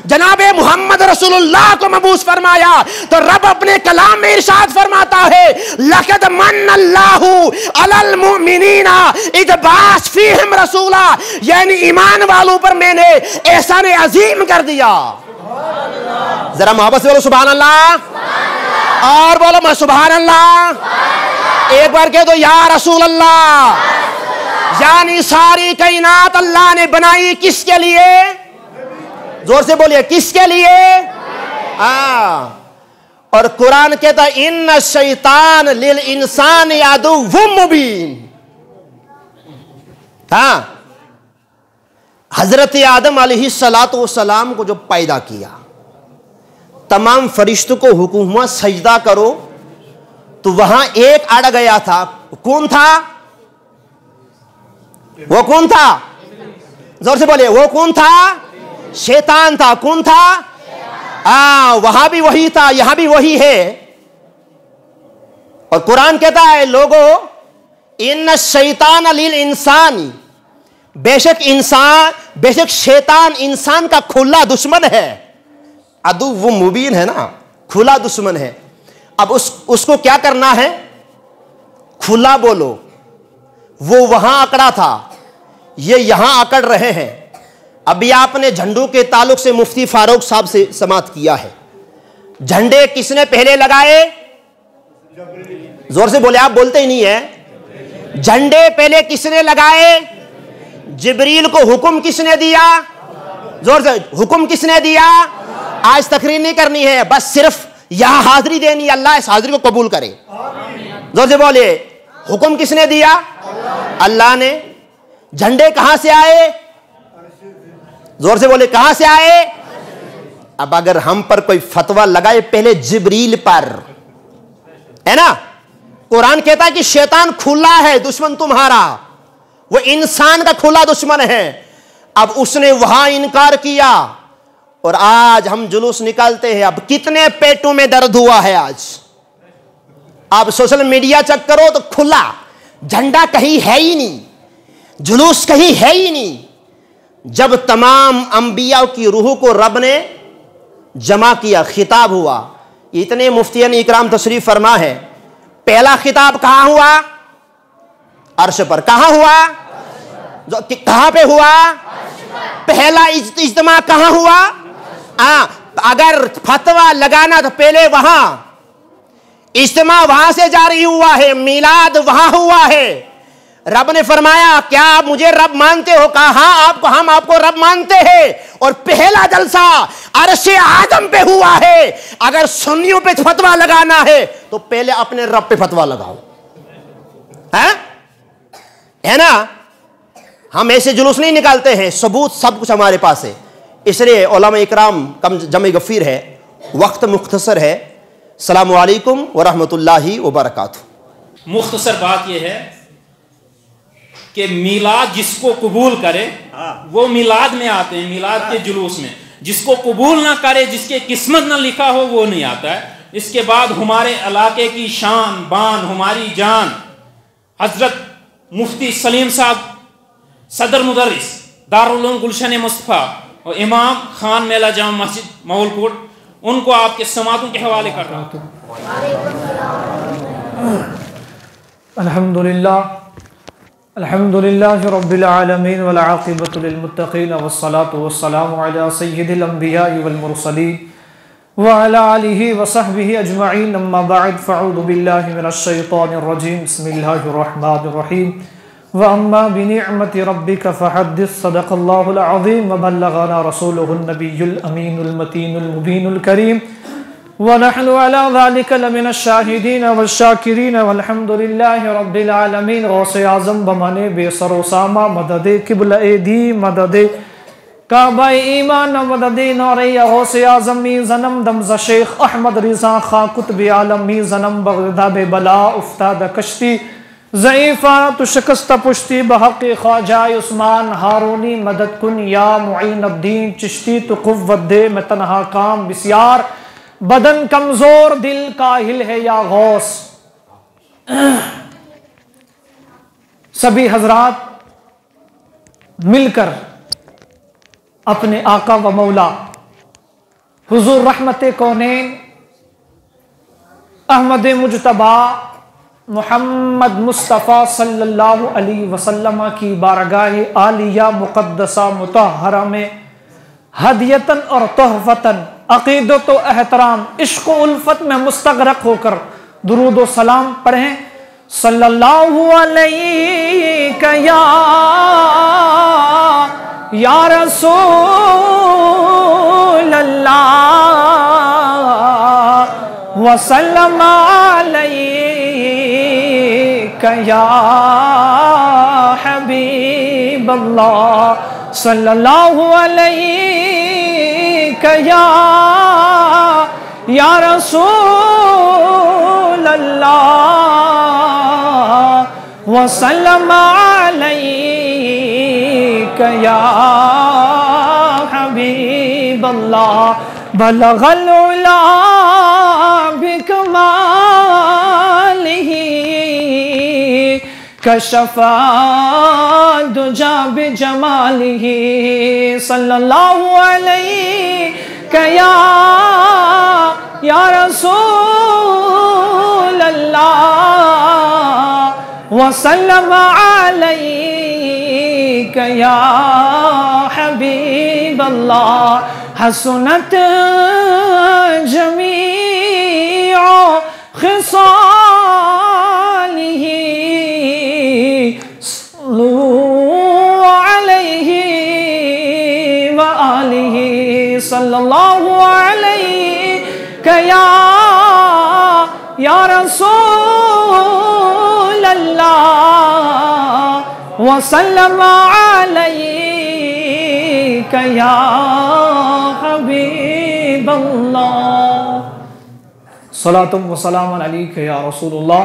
जनाबे मोहम्मद रसूलुल्लाह को मबूस फरमाया तो रब अपने कलाम में इरशाद फरमाता है, लक़द मन्नल्लाहु अलल मुमिनीना इज़ बअस फ़ीहिम रसूला, यानी ईमान वालों पर मैंने एहसान अजीम कर दिया। जरा मोहब्बत से बोलो सुभान अल्लाह, और बोलो मैं सुभान अल्लाह। एक बार कह दो या रसूल अल्लाह। यानी सारी कायनात अल्लाह ने बनाई किसके लिए? जोर से बोलिए, किसके लिए? और कुरान कहता है, इन्न शैतान लिल इंसान अदुव्वुम मुबीन। हाँ, हजरत आदम अलैहिस्सलातु वस्सलाम को जो पैदा किया, तमाम फरिश्तों को हुक्म हुआ सजदा करो, तो वहां एक अड़ गया था। कौन था? वो कौन था? जोर से बोलिए, वो कौन था? शैतान था। कौन था? वहां भी वही था, यहां भी वही है। और कुरान कहता है, लोगों, इन्न शैतान लिल इंसानी, बेशक शैतान इंसान का खुला दुश्मन है। अदुव्वुम मुबीन है ना, खुला दुश्मन है। अब उसको क्या करना है? खुला बोलो। वो वहां अकड़ा था, ये यहां अकड़ रहे हैं। अभी आपने झंडों के ताल्लुक से मुफ्ती फारूक साहब से समाअत किया है। झंडे किसने पहले लगाए? जोर से बोले, आप बोलते ही नहीं है। झंडे पहले किसने लगाए? जिब्रील को हुक्म किसने दिया? जोर से, हुक्म किसने दिया? आज तकरीर नहीं करनी है, बस सिर्फ यहां हाजिरी देनी है। अल्लाह इस हाजिरी को कबूल करे। जोर से बोले, हुक्म किसने दिया? अल्लाह ने। झंडे कहां से आए? जोर से बोले, कहां से आए? अब अगर हम पर कोई फतवा लगाए पहले जिब्रील पर, है ना? कुरान कहता है कि शैतान खुला है दुश्मन तुम्हारा, वो इंसान का खुला दुश्मन है। अब उसने वहां इनकार किया और आज हम जुलूस निकालते हैं। अब कितने पेटों में दर्द हुआ है आज। आप सोशल मीडिया चेक करो तो खुला झंडा कहीं है ही नहीं, जुलूस कहीं है ही नहीं। जब तमाम अंबिया की रूह को रब ने जमा किया, खिताब हुआ, इतने मुफ्तियान इकराम तशरीफ फरमा है। पहला खिताब कहां हुआ? अर्श पर। कहां हुआ? कहां पे हुआ? पहला इज्तिमा कहां हुआ? अगर फतवा लगाना तो पहले वहां इज्तिमा वहां से जारी हुआ है, मिलाद वहां हुआ है। रब ने फरमाया, क्या आप मुझे रब मानते हो? कहा हाँ, हम आपको रब मानते हैं। और पहला जलसा अर्श आदम पे हुआ है। अगर सुन्नियों पे फतवा लगाना है तो पहले अपने रब पे फतवा लगाओ, है ना? हम ऐसे जुलूस नहीं निकालते हैं, सबूत सब कुछ हमारे पास है। इसलिए उलमा इकराम कम जमे गफीर है, वक्त मुख्तसर है। अस्सलामु अलैकुम व रहमतुल्लाहि व बरकातुहू। मुख्तसर बात यह है कि मिलाद जिसको कबूल करे वो मिलाद में आते हैं, मिलाद के जुलूस में। जिसको कबूल ना करे, जिसके किस्मत ना लिखा हो, वो नहीं आता है। इसके बाद हमारे इलाके की शान बान, हमारी जान, हजरत मुफ्ती सलीम साहब सदर मुदर्रिस दारुल उलूम गुलशन मुस्तफ़ा और इमाम खान मेला जामा मस्जिद मौलकोट, उनको आपके समातों के हवाले कर रहा हूँ। अल्हम्दुलिल्लाह अल्हम्दुलिल्लाहि रब्बिल आलमीन वल आक़िबतु लिल मुत्तक़ीन वस्सलातु वस्सलामु अला सय्यिदिल अंबिया'i वल मुरसलीन व अला आलिहि व सहबिहि अजमईन अम्मा बअद फ़अऊज़ु बिल्लाहि मिनश शैतानिर रजीम बिस्मिल्लाहिर रहमानिर रहीम व अम्मा बिनिअमति रब्बिका फ़हद्दिस सदक़ल्लाहुल अज़ीम व बल्लगना रसूलुहुन नबियुल अमीनुल मतीनुल मुबीनुल करीम व नहनु अला ज़ालिका लमिनश शाहिदीन वश्शाकिरीन वल्हम्दुलिल्लाहि रब्बिल आलमीन। गौसे आज़म बमने बेसरो सामा मददे क़िबला-ए दी मददे काबा-ए ईमान मददे नौरे गौसे आज़म मी ज़नम दमज़ शेख अहमद रिज़ा खां कुतुब आलम मी ज़नम बग़दाद बला उफ्ताद कश्ती ज़ईफ़ा तो शिकस्त पुश्ती बहक़ ख्वाजा उस्मान हारूनी मदद कुन या मुईन अद्दीन चिश्ती तो क़ुव्वत दे मैं तन्हा काम बिस्यार बदन कमजोर दिल काहिल है या गौस। सभी हजरात मिलकर अपने आका व मौला हुजूर रहमते कौनैन अहमद मुजतबा मोहम्मद मुस्तफ़ा सल्लल्लाहु अलैहि वसल्लम की बारगाह आलिया मुक़द्दसा मुतहरा में हदियतन और तोहफतन अक़ीदत व एहतराम इश्क़ उल्फत में मुस्तग़रक़ होकर दुरूद व सलाम पढ़ें। सल्लल्लाहु अलैहि या रसूल अल्लाह व सल्लम अलैका या हबीब अल्लाह सल्लल्लाहु अलैहि या रसूल अल्लाह व सल्लम अलैका या हबीब अल्लाह बलगल उला बिकमालिही कशफा दुजा बिजमालिही सल्लल्लाहु अलैहि या रसूल अल्लाह व सल्लम अलैका या हबीब अल्लाह हसनत जमीअ खिसालिही सल्लू अलैहि व आलिहि सल्लल्लाहु अलैका या रसूल अल्लाह व सल्लम अलैका या हबीब अल्लाह सलातुम व सलामुन अलैका या रसूलुल्लाह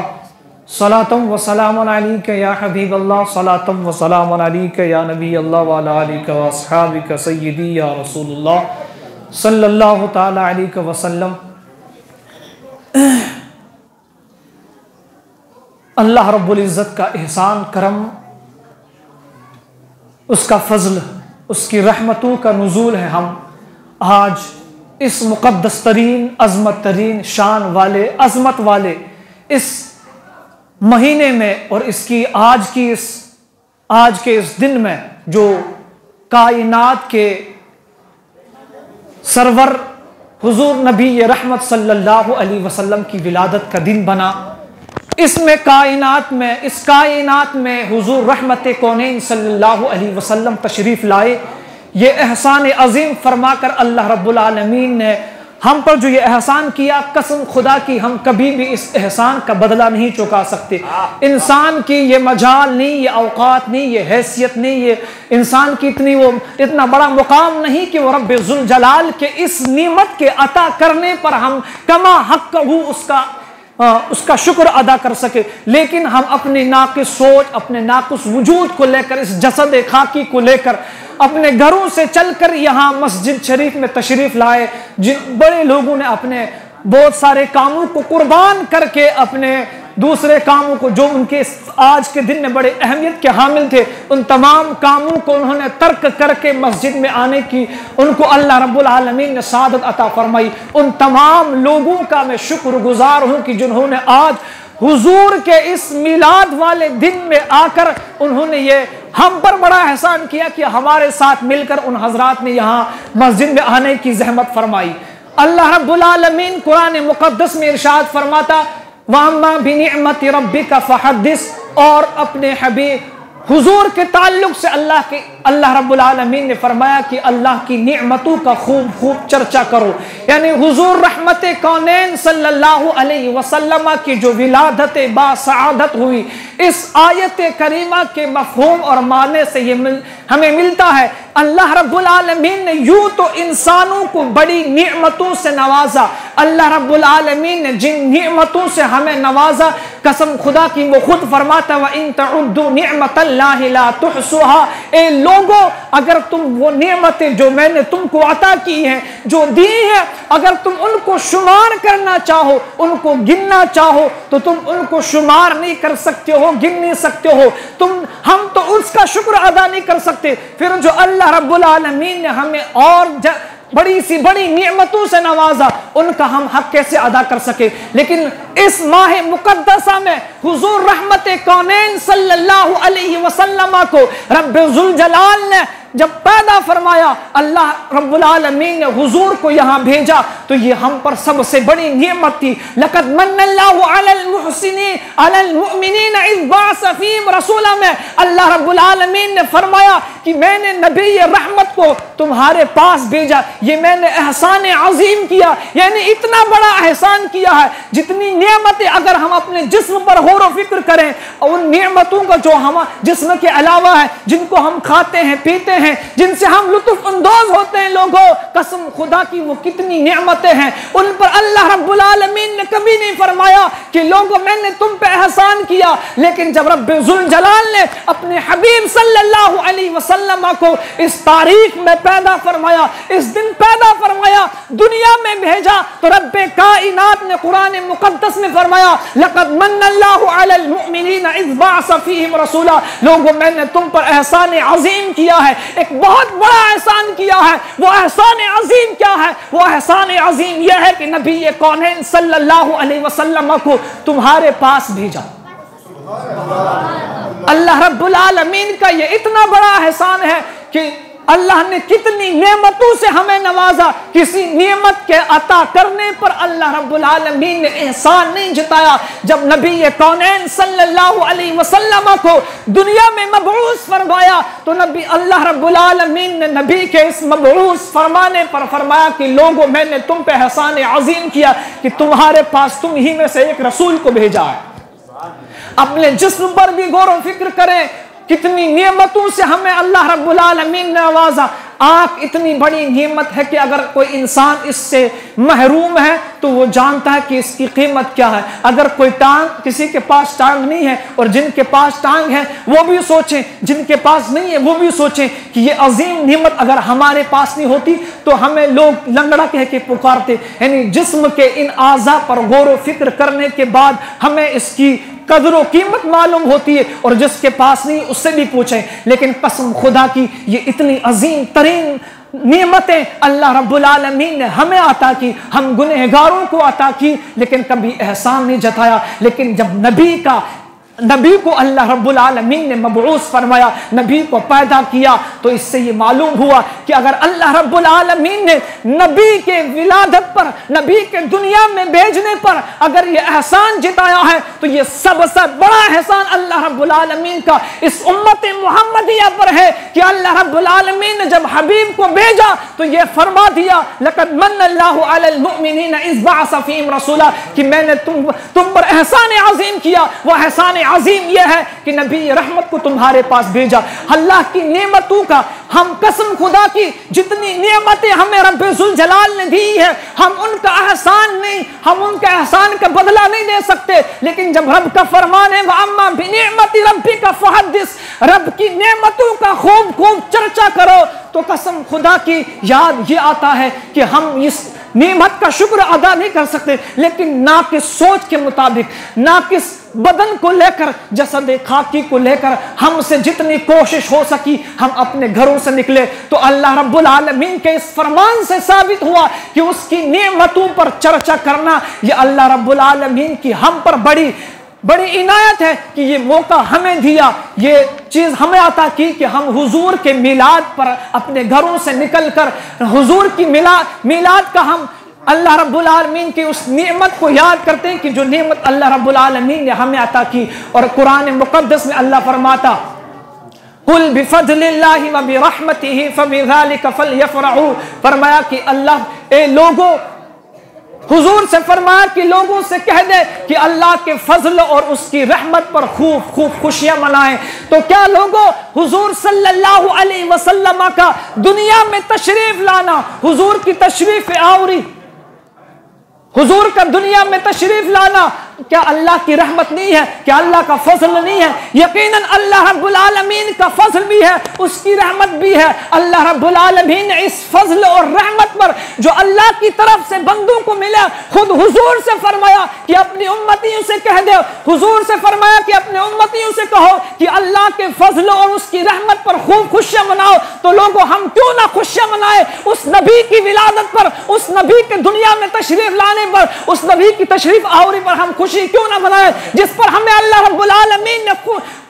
सलातुम व सलामुन अलैका या हबीब अल्लाह सलातुम व सलामुन अलैका या नबी अल्लाह व अला आलिका व अस्हाबिका सय्यदी या रसूलुल्लाह सल्लल्लाहु ताला अलैहि वसल्लम। अल्लाह रब्बुल इज़्ज़त का एहसान करम, उसका फजल, उसकी रहमतों का नुज़ूल है। हम आज इस मुक़द्दस तरीन, अज़मत तरीन, शान वाले, अज़मत वाले इस महीने में और इसकी आज के इस दिन में जो कायनात के सरवर हुजूर नबी रहमत सल्लल्लाहु अलैहि वसल्लम की विलादत का दिन बना, इसमें इस कायनात में हुजूर रहमत कौनैन सल्लल्लाहु अलैहि वसल्लम तशरीफ़ लाए। ये एहसान अज़ीम फरमाकर अल्लाह रब्बुल आलमीन ने हम पर जो ये एहसान किया, कसम खुदा की हम कभी भी इस एहसान का बदला नहीं चुका सकते। इंसान की ये मजाल नहीं, ये औकात नहीं, ये हैसियत नहीं, ये इंसान की इतना बड़ा मुकाम नहीं कि वो रब्बे ज़ुल जलाल के इस नेमत के अता करने पर हम कमा हक़्क़हू उसका शुक्र अदा कर सके। लेकिन हम अपनी नाक़िस सोच, अपने नाक़िस वजूद को लेकर, इस जसद खाकी को लेकर अपने घरों से चलकर यहाँ मस्जिद शरीफ में तशरीफ़ लाए। जिन बड़े लोगों ने अपने बहुत सारे कामों को कुर्बान करके अपने दूसरे कामों को, जो उनके आज के दिन में बड़े अहमियत के हामिल थे, उन तमाम कामों को उन्होंने तर्क करके मस्जिद में आने की उनको अल्लाह रब्बुल आलमीन ने सादत अता फरमाई। उन तमाम लोगों का मैं शुक्रगुजार हूँ कि जिन्होंने आज हुजूर के इस मिलाद वाले दिन में आकर उन्होंने ये हम पर बड़ा एहसान किया कि हमारे साथ मिलकर उन हजरात ने यहाँ मस्जिद में आने की जहमत फरमाई। अल्लाह रब्बुल आलमीन कुरान मुक़द्दस में इरशाद फरमाता वअम्मा बिनिअमति रब्बिका फहद्दिस, और अपने हबीब हुजूर के ताल्लुक से अल्लाह रब्बुल आलमीन ने फरमाया कि अल्लाह की निअमतों का खूब खूब चर्चा करो। यानी हुजूर रहमत कौनैन सल्लल्लाहु अलैहि वसल्लम की जो विलादत बासआदत हुई, इस आयत करीमा के मफहूम और माने से ये हमें मिलता है अल्लाह रब्बुल आलमीन ने यूं तो इंसानों को बड़ी निअमतों से नवाजा। अल्लाह रब्बुल आलमीन ने जिन निअमतों से हमें नवाजा, कसम खुदा की वो खुद फरमाता व इन तउद्दू निअमतल्लाहि ला तुहसूहा। ए लोगों, अगर तुम वो नियमतें जो मैंने तुमको अता की हैं, जो दी हैं, अगर तुम उनको शुमार करना चाहो, उनको गिनना चाहो, तो तुम उनको शुमार नहीं कर सकते हो, गिन नहीं सकते हो। हम तो उसका शुक्र अदा नहीं कर सकते, फिर जो अल्लाह रब्बुल आलमीन ने हमें और बड़ी सी बड़ी नियमतों से नवाजा, उनका हम हक कैसे अदा कर सके। लेकिन इस माह मुकद्दसा में हुजूर रहमत कौनैन सल्लल्लाहु अलैहि वसल्लम को रब्बुल जलाल ने जब पैदा फरमाया, अल्लाह रब्बुल आलमीन ने हुजूर को यहाँ भेजा, तो ये हम पर सबसे बड़ी नियमत थी। लक़द मन्नल्लाहु अलल मुहसिनीन अलल मुमिनीन इज़ बअस फ़ीहिम रसूला में अल्लाह रब्बुल आलमीन ने फरमाया कि मैंने नबी रहमत को तुम्हारे पास भेजा, ये मैंने एहसान अजीम किया। यानी इतना बड़ा एहसान किया है, जितनी नियमतें अगर हम अपने जिस्म पर गौर व फिक्र करें, उन नियमतों का जो हम जिस्म के अलावा है, जिनको हम खाते हैं पीते हैं, जिनसे हम लुत्फ अंदाज होते हैं, लोगों कसम खुदा की वो कितनी नियमतें हैं, उन पर अल्लाह रब्बुल आलमीन ने कभी नहीं फरमाया कि लोगों मैंने तुम पे एहसान किया। लेकिन जब रब्बुल जलाल ने अपने हबीब सल्लल्लाहु अलैहि वसल्लम को इस तारीख में पैदा फरमाया, इस दिन पैदा फरमाया, दुनिया में भेजा, तो रब्बे कायनात ने कुरान मुकद्दस में फरमाया लक़द मन्नल्लाहु अलल मुमिनीन इज़ बअस फ़ीहिम रसूला। लोगों मैंने तुम पर एहसान अजीम किया है, एक बहुत बड़ा एहसान किया है। वो एहसान अजीम क्या है? वो एहसान अजीम यह है कि नबी कौनैन सल्लल्लाहु अलैहि वसल्लम को तुम्हारे पास भेजा। अल्लाह रब्बुल आलमीन का ये इतना बड़ा एहसान है कि अल्लाह ने कितनी नेमतों से हमें नवाजा। किसी नेमत के अता करने पर अल्लाह रब्बुल आलमीन ने एहसान नहीं जताया। जब नबी कौनैन सल्लल्लाहु अलैहि वसल्लम को दुनिया में मबऊस फरमाया, तो नबी अल्लाह रब्बुल आलमीन ने नबी के इस मबऊस फरमाने पर फरमाया कि लोगों मैंने तुम पे एहसान अजीम किया कि तुम्हारे पास तुम ही में से एक रसूल को भेजा है। अपने जिस्म पर भी गौर व फिक्र करें, कितनी नियमतों से हमें अल्लाह रब्बुल आलमीन ने नवाजा। आँख इतनी बड़ी नियमत है कि अगर कोई इंसान इससे महरूम है तो वो जानता है कि इसकी कीमत क्या है। अगर कोई टांग, किसी के पास टांग नहीं है और जिनके पास टांग है वो भी सोचें, जिनके पास नहीं है वो भी सोचें कि ये अजीम नियमत अगर हमारे पास नहीं होती तो हमें लोग लंगड़ा कह के पुकारते। यानी जिस्म के इन आज़ा पर गौर व फिक्र करने के बाद हमें इसकी कदर व कीमत मालूम होती है, और जिसके पास नहीं उससे भी पूछें। लेकिन कसम खुदा की ये इतनी अजीम तरीन नियमतें अल्लाह रब्बुल आलमीन ने हमें अता की, हम गुनहगारों को अता की, लेकिन कभी एहसान नहीं जताया। लेकिन जब नबी को अल्लाह रब्बुल आलमीन ने मबऊस फरमाया, नबी को पैदा किया, तो इससे ये मालूम हुआ कि अगर अल्लाह रब्बुल आलमीन ने नबी के विलादत पर, नबी के दुनिया में भेजने पर अगर ये एहसान जताया है, तो ये सबसे बड़ा एहसान अल्लाह रब्बुल आलमीन का इस उम्मत मुहम्मदिया पर है कि अल्लाह रब्बुल आलमीन ने जब हबीब को भेजा तो ये फरमा दिया लक़द मन्नल्लाहु अलल मुमिनीन इज़ बअस फ़ीहिम रसूला, कि मैंने तुम पर एहसान अजीम किया। वह एहसान अजीम यह है कि नबी रहमत को तुम्हारे पास भेजा। अल्लाह की नेमतों का हम कसम खुदा की जितनी नेमतें हमें रब्बुल जलाल ने दी है, हम उनका एहसान नहीं, हम उनके एहसान का बदला नहीं दे सकते। लेकिन जब रब का फरमान है वअम्मा बिनिअमति रब्बिका फहद्दिस, रब की नेमतों का खूब खूब चर्चा करो, तो कसम खुदा की याद ये आता है कि हम इस नेमत का शुक्र अदा नहीं कर सकते। लेकिन ना कि सोच के मुताबिक, ना कि बदन को लेकर, जसद खाकी को लेकर हमसे जितनी कोशिश हो सकी हम अपने घरों से निकले, तो अल्लाह रब्बुल आलमीन के इस फरमान से साबित हुआ कि उसकी नेमतों पर चर्चा करना ये अल्लाह रब्बुल आलमीन की हम पर बड़ी बड़ी इनायत है कि ये मौका हमें दिया, ये चीज़ हमें अता की कि हम हुजूर के मिलाद पर अपने घरों से निकलकर हुजूर की मिलाद का हम अल्लाह रब्बुल आलमीन की उस नेमत को याद करते हैं कि जो नेमत अल्लाह रब्बुल आलमीन ने हमें अता की। और कुरान मुक़द्दस में अल्लाह फरमाता, कुल बिफज़लिल्लाहि व बिरहमतिही फबिज़ालिका फलयफ़रहू, फरमाया कि अल्लाह ए लोगों, हुजूर से फरमाया कि लोगों से कह दे कि अल्लाह के फजल और उसकी रहमत पर खूब खूब खुशियां मनाएं। तो क्या लोगों, हुजूर सल्लल्लाहु अलैहि वसल्लम का दुनिया में तशरीफ लाना, हुजूर की तशरीफ आवरी, हुजूर का दुनिया में तशरीफ लाना क्या अल्लाह की रहमत नहीं है? क्या अल्लाह का फजल नहीं है? यकीनन अल्लाह रब्बुल आलमीन का फजल भी है, उसकी रहमत भी है। अल्लाह रब्बुल आलमीन ने इस फजल और रहमत पर जो अल्लाह की तरफ से बंदों को मिला, खुद हुजूर से फरमाया कि अपनी उम्मतियों से कह दो, हुजूर से फरमाया कि अपने उम्मतियों से कहो कि अल्लाह के फजल और उसकी रहमत पर खूब खुशियां मनाओ। तो लोगों, हम क्यों ना खुशियां मनाए उस नबी की विलादत पर, उस नबी के दुनिया में तशरीफ लाने पर, उस नबी की तशरीफ आवरी पर हम खुशी क्यों ना मनाए, जिस पर हमें अल्लाह रब्बुल आलमीन ने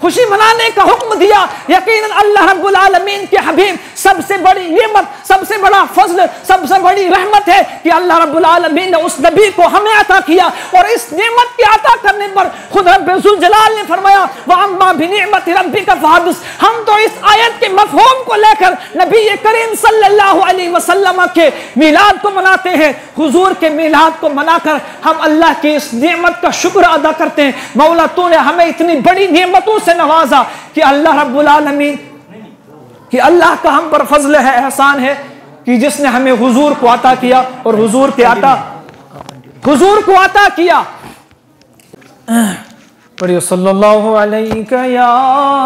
खुशी मनाने का हुक्म दिया। यकीनन अल्लाह रब्बुल आलमीन के हबीब सबसे बड़ी नेमत, सबसे बड़ा फजल, सबसे बड़ी रहमत है कि अल्लाह रब्बुल आलमीन ने उस नबी को हमें अता किया। और इस नेमत के अता करने पर खुद रब्बुल ज़ुल जलाल ने फरमाया, व अम्मा बिनिअमति रब्बिका फहदिस। हम तो इस आयत के मफ़हूम को लेकर नबी करीम सल्लल्लाहु अलैहि वसल्लम के मिलाद को मनाते हैं। हुजूर के मिलाद को मनाकर हम अल्लाह की इस नेमत का शुक्र अदा करते हैं। मौला, तूने हमें इतनी बड़ी नेमतों से नवाजा कि अल्लाह रब्बुल आलमीन, कि अल्लाह का हम पर फजल है, एहसान है कि जिसने हमें हुजूर को अता किया और हुजूर को अता किया। पढ़िए सल्लल्लाहु अलैहि या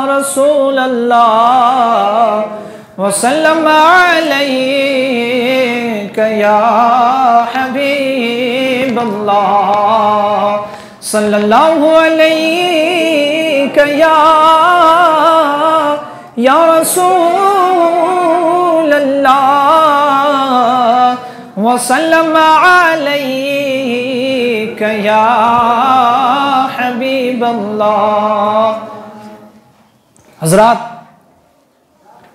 रसूल अल्लाह वसल्लम अलैका या हबीब अल्लाह सल्लल्लाहु अलैका या रसूल अल्लाह वसल्लम अलैका या हबीब अल्लाह। हज़रात,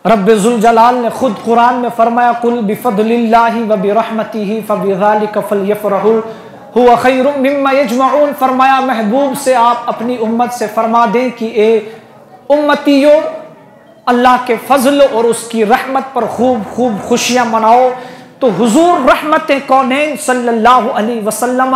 रब्बुल ज़ुल जलाल ने खुद कुरान में फरमाया, कुल बिफज़लिल्लाहि व बिरहमतिही फबिज़ालिका फलयफ़रहू हुवा खैरुम मिम्मा यजमऊन। फरमाया महबूब से आप अपनी उम्मत से फरमा दें कि ए उम्मतियों, अल्लाह के फजल और उसकी रहमत पर खूब खूब खुशियां मनाओ। तो हुजूर रहमत कौनैन सल्लल्लाहु अलैहि वसल्लम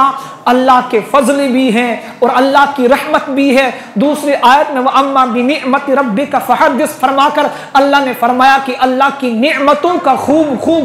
अल्लाह के फजल भी हैं और अल्लाह की रहमत भी है। दूसरी आयत में वअम्मा बिनिअमति रब्बिका फहदिस फरमाकर अल्लाह ने फरमाया कि अल्लाह की नेमतों का खूब खूब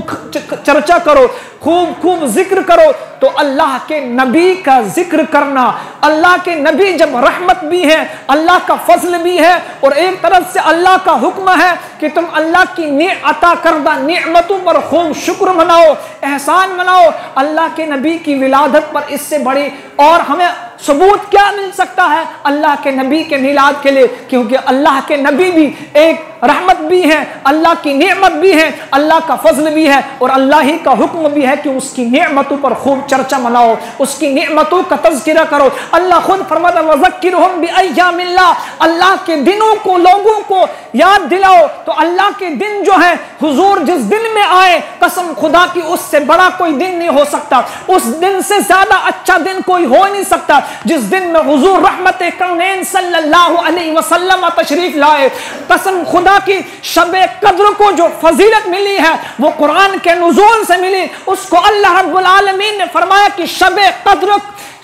चर्चा करो, खूब खूब जिक्र करो। तो अल्लाह के नबी का जिक्र करना, अल्लाह के नबी जब रहमत भी है, अल्लाह का फजल भी है और एक तरफ से अल्लाह का हुक्म है कि तुम अल्लाह की अता करदा नेमतों पर खूब शुक्र मनाओ, एहसान मनाओ। अल्लाह के नबी की विलादत पर इससे बड़ी और हमें सबूत क्या मिल सकता है अल्लाह के नबी के मिलाद के लिए? क्योंकि अल्लाह के नबी भी एक रहमत भी है, अल्लाह की नेमत भी है, अल्लाह का फजल भी है और अल्लाह ही का हुक्म भी है कि उसकी नेमतों पर खूब चर्चा मनाओ, उसकी नेमतों का तज़किरा करो। अल्लाह खुद फरमाता वज़क्किरहुम बिअय्यामिल्लाह, अल्लाह के दिनों को लोगों को याद दिलाओ। तो अल्लाह के दिन जो है, हुजूर जिस दिन में आए, कसम खुदा की उससे बड़ा कोई दिन नहीं हो सकता, उस दिन से ज्यादा अच्छा दिन कोई हो नहीं सकता जिस दिन में हुजूर रहमत कौनैन सल्लल्लाहु अलैहि वसल्लम तशरीफ लाए। कसम खुदा की शब-ए कद्र को जो फजीलत मिली है वो कुरान के नुज़ूल से मिली। उसको अल्लाह रब्बुल आलमीन ने फरमाया कि शब-ए कद्र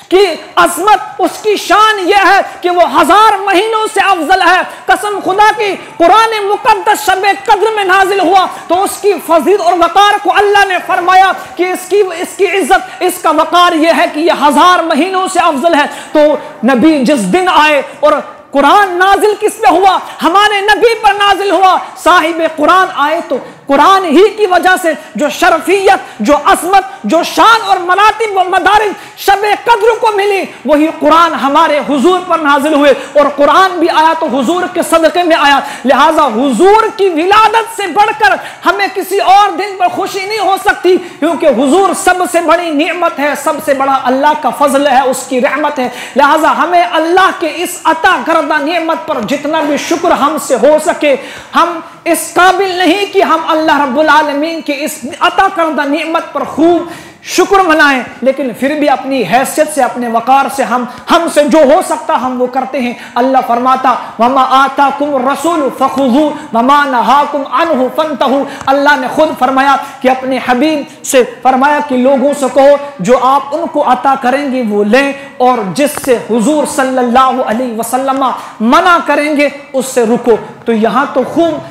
की अजमत, उसकी शान यह है कि वो 1000 महीनों से अफजल है। कसम खुदा की कुरान मुकद्दस शब-ए कद्र में नाजिल हुआ तो उसकी फजीलत और वकार को अल्लाह ने फरमाया कि इसकी इज्जत, इसका वकार यह है कि यह 1000 महीनों से अफजल है। तो नबी जिस दिन आए और कुरान नाजिल किस पे हुआ? हमारे नबी पर नाजिल हुआ। साहिब कुरान आए तो कुरान ही की वजह से जो शरफियत, जो असमत, जो शान और मरातिब व मदारिज शब-ए कद्र को मिली, वही कुरान हमारे हुजूर पर नाजिल हुए। और कुरान भी आया तो हुजूर के सदक़े में आया। लिहाजा हुजूर की विलादत से बढ़कर हमें किसी और दिन पर खुशी नहीं हो सकती, क्योंकि हुजूर सबसे बड़ी नेमत है, सबसे बड़ा अल्लाह का फजल है, उसकी रहमत है। लिहाजा हमें अल्लाह के इस अता करदा नेमत पर जितना भी शुक्र हमसे हो सके, हम इस काबिल नहीं कि हम अल्लाह रब्बुल आलमीन की इस अता करदा नेमत पर खूब शुक्र मनाएं, लेकिन फिर भी अपनी हैसियत से, अपने वकार से हमसे जो हो सकता हम वो करते हैं। अल्लाह फरमाता वमा आताकुम रसूल फखुज़ू वमा नहाकुम अन्हु फंतहू। अल्लाह ने खुद फरमाया कि अपने हबीब से फरमाया कि लोगों से कहो जो आप उनको अता करेंगे वो लें, और जिससे हुजूर सल्लल्लाहु अलैहि वसल्लम मना करेंगे उससे रुको। तो यहाँ तो खूब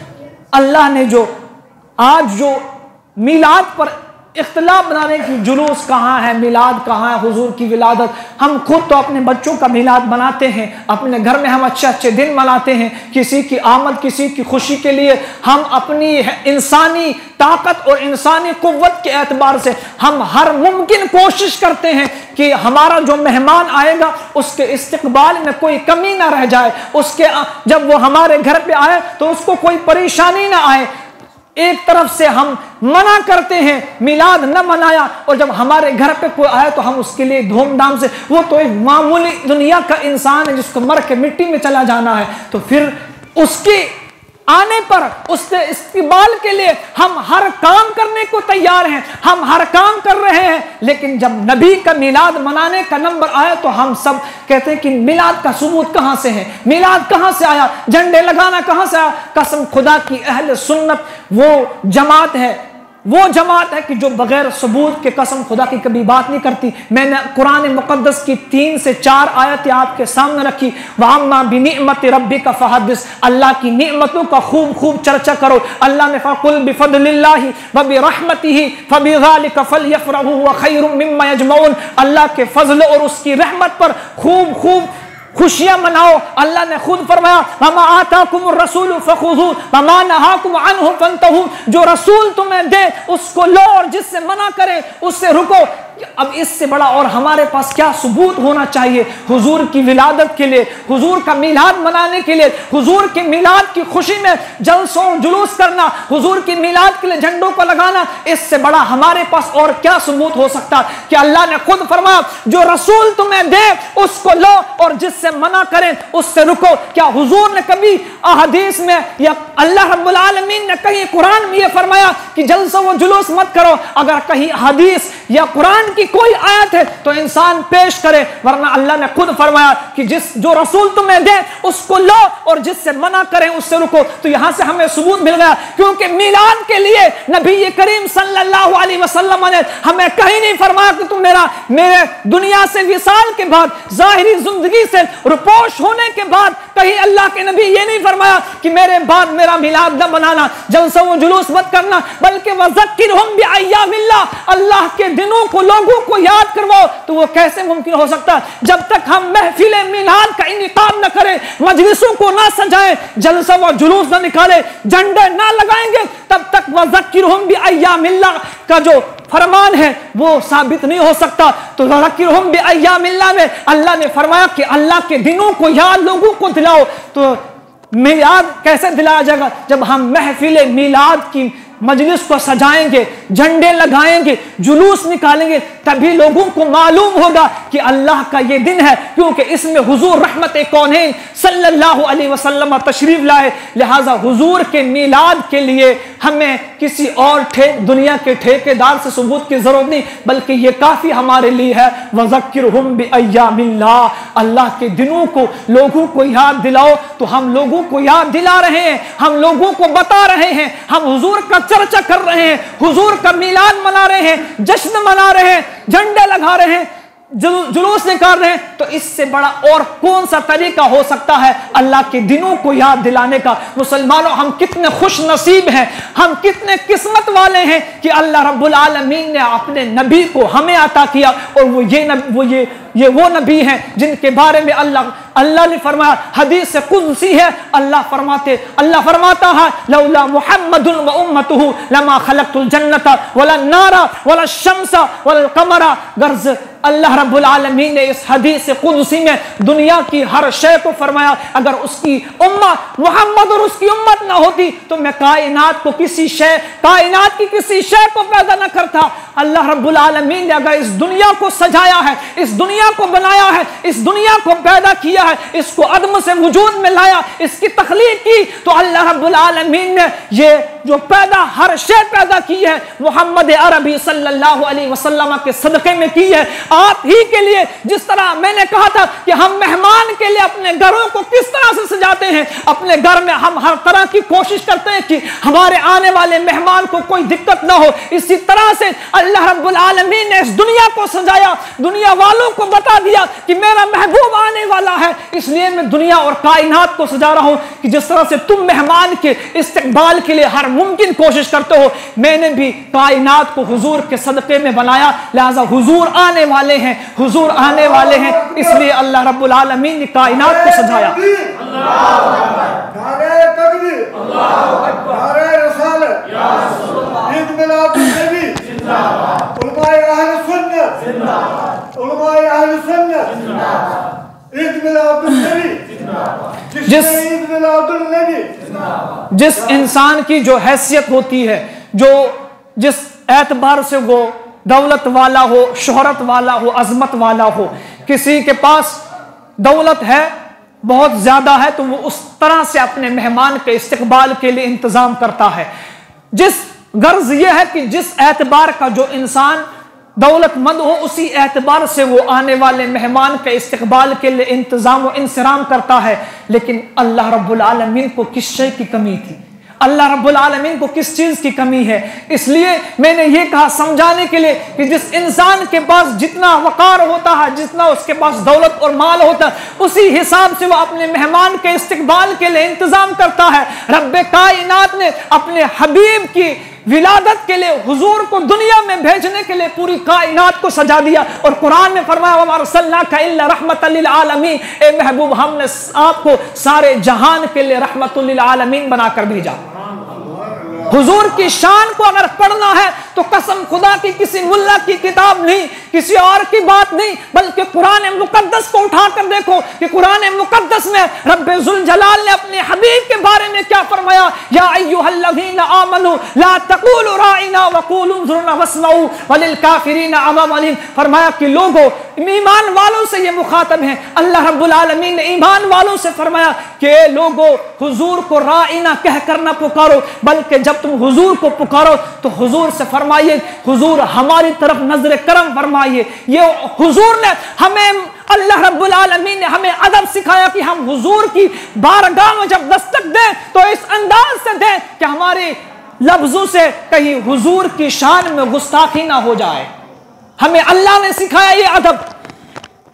अल्लाह ने जो आज जो मिलाद पर इख्तिलाफ बनाने की, जुलूस कहाँ है, मिलाद कहाँ है, हुजूर की विलादत, हम खुद तो अपने बच्चों का मिलाद बनाते हैं, अपने घर में हम अच्छे अच्छे दिन मनाते हैं, किसी की आमद, किसी की खुशी के लिए हम अपनी इंसानी ताकत और इंसानी कुव्वत के एतबार से हम हर मुमकिन कोशिश करते हैं कि हमारा जो मेहमान आएगा उसके इस्तकबाल में कोई कमी ना रह जाए, उसके जब वो हमारे घर पे आए तो उसको कोई परेशानी ना आए। एक तरफ से हम मना करते हैं मिलाद न मनाया, और जब हमारे घर पे कोई आया तो हम उसके लिए धूमधाम से, वो तो एक मामूली दुनिया का इंसान है जिसको मर के मिट्टी में चला जाना है, तो फिर उसके आने पर उससे इस्तेमाल के लिए हम हर काम करने को तैयार हैं, हम हर काम कर रहे हैं। लेकिन जब नबी का मिलाद मनाने का नंबर आया तो हम सब कहते हैं कि मिलाद का सबूत कहां से है, मिलाद कहां से आया, झंडे लगाना कहां से आया। कसम खुदा की अहले सुन्नत वो जमात है, वो जमात है कि जो बगैर सबूत के कसम खुदा की कभी बात नहीं करती। मैंने कुरान मुकद्दस की 3 से 4 आयतें आपके सामने रखी। वअम्मा बिनिअमति रब्बिका फहद्दिस, अल्लाह की नेमतों का खूब खूब चर्चा करो। अल्लाह ने फकुल बिफदलिल्लाहि व बिरहमतिही फबिज़ालिका फलयफ़रहू व खैरुम मिम्मा यजमऊन, अल्लाह के फजल और उसकी रहमत पर खूब खूब खुशियां मनाओ। अल्लाह ने खुद फरमाया वमा आताकुमुर रसूल फखुज़ू वमा नहाकुम अन्हु फंतहू, जो रसूल तुम्हें दे उसको लो और जिससे मना करे उससे रुको। अब इससे बड़ा और हमारे पास क्या सबूत होना चाहिए हुजूर की विलादत के लिए, हुजूर का मिलाद मनाने के लिए, हुजूर के मिलाद की खुशी में जलसों जुलूस करना, हुजूर की मिलाद के लिए झंडों को लगाना, इससे बड़ा हमारे पास और क्या सबूत हो सकता कि अल्लाह ने खुद फरमाया जो रसूल तुम्हें दे उसको लो और जिससे मना करें उससे रुको। क्या हुजूर ने कभी अहदीस में या अल्लाह रब्बुल आलमीन ने कहीं कुरान में यह फरमाया कि जलसों व जुलूस मत करो? अगर कहीं हदीस या कुरान की कोई आयत है तो इंसान पेश करे, वरना अल्लाह ने खुद फरमाया कि जो रसूल तुम्हें दे उसको लो और जिससे मना करें उससे रुको। तो यहां से हमें सबूत मिल गया, क्योंकि मिलाद के लिए नबी करीम सल्लल्लाहु अलैहि वसल्लम ने हमें कहीं नहीं फरमाया कि तुम मेरे दुनिया से विसाल के बाद, जाहिरी जिंदगी से रुपोश होने के बाद, कहीं अल्लाह के नबी ये नहीं फरमाया कि मेरे बाद मेरा मिलाद न बनाना, जलसा व जुलूस मत करना, बल्कि वज़क्किरहुम बिअय्यामिल्लाह, अल्लाह के दिनों को लोगों को याद करवाओ। तो वो कैसे मुमकिन हो सकता है जब तक हम महफिले मिलाद का इनेकाम न करें, मजलिसों को ना सजाएं, जलसा व जुलूस न निकालें, झंडे ना लगाएंगे, तब तक वज़क्किरहुम बिअय्यामिल्लाह का जो फरमान है वो साबित नहीं हो सकता। तो वज़क्किरहुम बिअय्यामिल्लाह में अल्लाह ने फरमाया कि अल्लाह के दिनों को याद लोगों को दिलाओ। तो मिलाद कैसे दिलाया जाएगा? जब हम महफिले मिलाद की मजलिस को सजाएंगे, झंडे लगाएंगे, जुलूस निकालेंगे, तभी लोगों को मालूम होगा कि अल्लाह का ये दिन है, क्योंकि इसमें हुजूर रहमत कौनैन सल्लल्लाहु अलैहि वसल्लम तशरीफ लाए। लिहाजा हुजूर के मिलाद के लिए हमें किसी और दुनिया के ठेकेदार से सबूत की जरूरत नहीं, बल्कि ये काफी हमारे लिए है। वज़क्किरहुम बिअय्यामिल्लाह, अल्लाह के दिनों को लोगों को याद दिलाओ। तो हम लोगों को याद दिला रहे हैं, हम लोगों को बता रहे हैं, हम हुजूर का चर्चा कर रहे हैं, हुजूर का मिलाद मना रहे हैं, जश्न मना रहे हैं, झंडे लगा रहे हैं, जुलूस निकाल रहे हैं। तो इससे बड़ा और कौन सा तरीका हो सकता है अल्लाह के दिनों को याद दिलाने का? मुसलमानों, हम कितने खुश नसीब हैं, हम कितने किस्मत वाले हैं कि अल्लाह रब्बुल आलमीन ने अपने नबी को हमें अता किया, और वो ये ये वो नबी हैं जिनके बारे में अल्लाह ने फरमाया, हदीस से कुदसी है, अल्लाह फरमाता है लौला मुहम्मदुन व उम्मतुहु लमा खलक़तुल जन्नता वला नारा वला शम्सा वल कमरा। गर्ज अल्लाह रब्बुल आलमीन ने इस हदीस कुदसी में दुनिया की हर शय को फरमाया, अगर उसकी उम्मत मोहम्मद और उसकी उम्मत ना होती तो मैं कायनात की किसी शय को पैदा न करता। अल्लाह रब्बुल आलमीन ने अगर इस दुनिया को सजाया है, इस दुनिया को बनाया है, इस दुनिया को पैदा किया है, इसको अदम से वजूद में लाया, इसकी तख्लीक की, तो अल्लाह रब्बुल आलमीन ने ये जो हर शय पैदा की है मोहम्मद अरबी सल्लल्लाहु अलैहि वसल्लम के सदक़े में की है, आप ही के लिए। जिस तरह मैंने कहा था कि हम मेहमान के लिए अपने घरों को किस तरह से सजाते हैं, अपने घर में हम हर तरह की कोशिश करते हैं कि हमारे आने वाले मेहमान को कोई दिक्कत ना हो, इसी तरह से अल्लाह रब्बुल आलमीन ने इस दुनिया को सजाया, दुनिया वालों को बता दिया कि मेरा महबूब आने वाला है, इसलिए मैं दुनिया और कायनात को सजा रहा हूं कि जिस तरह से तुम मेहमान के इस्तकबाल के लिए हर मुमकिन कोशिश करते हो, मैंने भी कायनात को हुजूर के सदक़े में बनाया। लिहाजा हुजूर आने वाले हैं, इसलिए अल्लाह रब्बुल आलमीन ने कायनात को सजाया। जिस इंसान की जो हैसियत होती है, जो जिस एतबार से वो दौलत वाला हो, शोहरत वाला हो, अजमत वाला हो, किसी के पास दौलत है बहुत ज्यादा है तो वो उस तरह से अपने मेहमान के इस्तकबाल के लिए इंतजाम करता है। जिस गर्ज ये है कि जिस एतबार का जो इंसान दौलतमंद हो, उसी एतबार से वो आने वाले मेहमान के इस्तकबाल के लिए इंतजाम व इंसराम करता है। लेकिन अल्लाह रब्बुल आलमीन को किस शय की कमी थी, अल्लाह रब्बुल आलमीन को किस चीज की कमी है? इसलिए मैंने ये कहा समझाने के लिए कि जिस इंसान के पास जितना वकार होता है, जितना उसके पास दौलत और माल होता है, उसी हिसाब से वो अपने मेहमान के इस्तकबाल के लिए इंतजाम करता है। रब्बे कायनात ने अपने हबीब की विलादत के लिए, हुजूर को दुनिया में भेजने के लिए पूरी कायनात को सजा दिया और कुरान में फरमाया वमा अरसलनाका इल्ला रहमतल लिल आलमीन, ए महबूब हमने आपको सारे जहान के लिए रहमतुल लिल आलमीन बनाकर भेजा। हुजूर की शान को अगर पढ़ना है तो कसम खुदा की किसी मुल्ला की किताब नहीं, किसी और की बात नहीं, बल्कि कुरान मुकद्दस को उठाकर देखो कि कुरान मुकद्दस में रब्बे जुल जलाल ने अपने हबीब के बारे में क्या फरमाया, या अय्युहल्लज़ीना आमनू ला तक़ूलू राइना वक़ूलू उन्ज़ुरना वस्मऊ वलिल काफ़िरीना अज़ाबुन अलीम। फरमाया कि लोगों, ईमान वालों से ये मुखातब है। अल्लाह रब्बुल आलमीन ने ईमान वालों से फरमाया कि लोगों, हुजूर को राइना कहकर ना पुकारो, बल्कि जब तुम हुजूर को पुकारो तो हुजूर से फरमाइए हुजूर हमारी तरफ नजर करम फरमाइए। ये हुजूर ने हमें, अल्लाह रब्बुल आलमीन ने हमें अदब सिखाया कि हम हुजूर की बारगाह में जब दस्तक दें तो इस अंदाज से दें कि हमारे लफ्जों से कहीं हुजूर की शान में गुस्ताखी ना हो जाए। हमें अल्लाह ने सिखाया ये अदब,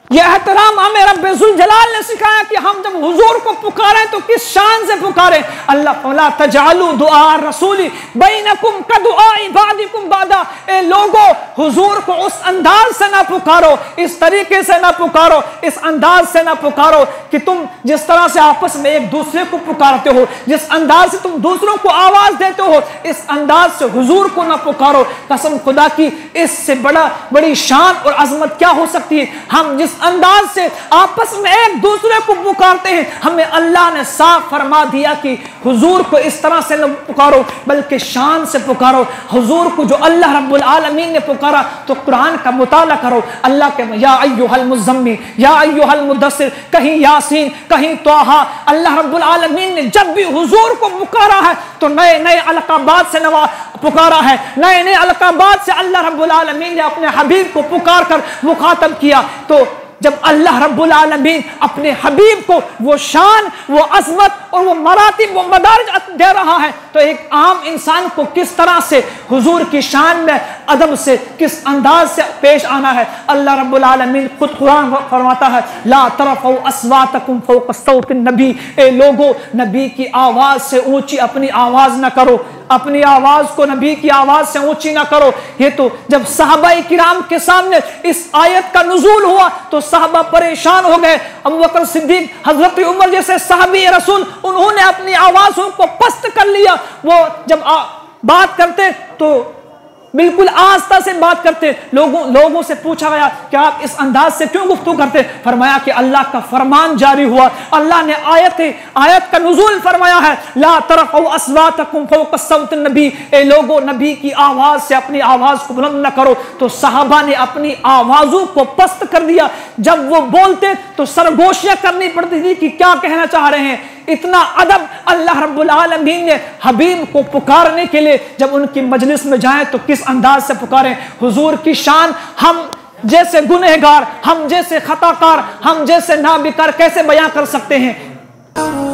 ये एहतराम हमें रब्बे जुल जलाल ने सिखाया कि हम जब हुजूर को पुकारें तो किस शान से पुकारें। अल्लाह फला तजालू दुआ रसूली बैनकुम कदुआई बादिकुम बादा, ए लोगो हुजूर को उस अंदाज से ना पुकारो, इस तरीके से ना पुकारो, इस अंदाज से ना पुकारो कि तुम जिस तरह से आपस में एक दूसरे को पुकारते हो, जिस अंदाज से तुम दूसरों को आवाज देते हो, इस अंदाज से हुजूर को ना पुकारो। कसम खुदा की इससे बड़ी शान और अजमत क्या हो सकती है। हम जिस अंदाज से आपस में एक दूसरे को पुकारते हैं, हमें अल्लाह ने साफ फरमा दिया कि हुजूर को इस तरह से न पुकारो बल्कि शान से पुकारो। हुजूर को जो अल्लाह रब्बुल आलमीन ने पुकारा तो कुरान का मुताला करो। अल्लाह के या अय्युहल मुज़म्मिल, या अय्युहल मुद्दस्सिर, कहीं यासीन, कहीं तौहा। अल्लाह रब्बुल आलमीन ने जब भी हुजूर को पुकारा है तो नए नए अलकाबात से पुकारा है, नए नए अलकाबात से अल्लाह रब्बुल आलमीन ने अपने हबीब को पुकार कर मुखातब किया। तो जब अल्लाह रब्बुल आलमीन अपने हबीब को वो शान, वो अजमत और वो मरातिब वो मदारिज दे रहा है, तो एक आम इंसान को किस तरह से हुजूर की शान में अदब से किस अंदाज से पेश आना है। अल्लाह रब्बुल आलमीन खुद कुरान फरमाता है, ला तरफ़उ अस्वातकुम फ़ौक़ सौतिन नबी, ए लोगो नबी की आवाज से ऊंची अपनी आवाज ना करो, अपनी आवाज को नबी की आवाज से ऊंची ना करो। ये तो जब सहाबाए किराम के सामने इस आयत का नुज़ूल हुआ तो सहाबा परेशान हो गए। अबू बकर सिद्दीक, हजरत उमर जैसे सहाबी रसूल, उन्होंने अपनी आवाजों को पस्त कर लिया। वो जब बात करते तो बिल्कुल आस्था से बात करते। लोगों से पूछा गया कि आप इस अंदाज से क्यों गुफ्तगू करते? फरमाया कि अल्लाह का फरमान जारी हुआ, अल्लाह ने आयत का नुज़ूल फरमाया है, ला तरफ़उ अस्वातकुम फ़ौक़ सौतिन नबी, ए लोगो नबी की आवाज से अपनी आवाज को बुलंद न करो। तो सहाबा ने अपनी आवाजों को पस्त कर दिया। जब वो बोलते तो सरगोशियां करनी पड़ती थी कि क्या कहना चाह रहे हैं। इतना अदब अल्लाह रब्बुल आलमीन ने हबीब को पुकारने के लिए, जब उनकी मजलिस में जाएं तो किस अंदाज से पुकारें। हुजूर की शान हम जैसे गुनहगार, हम जैसे खताकार, हम जैसे नाबिकार कैसे बयां कर सकते हैं।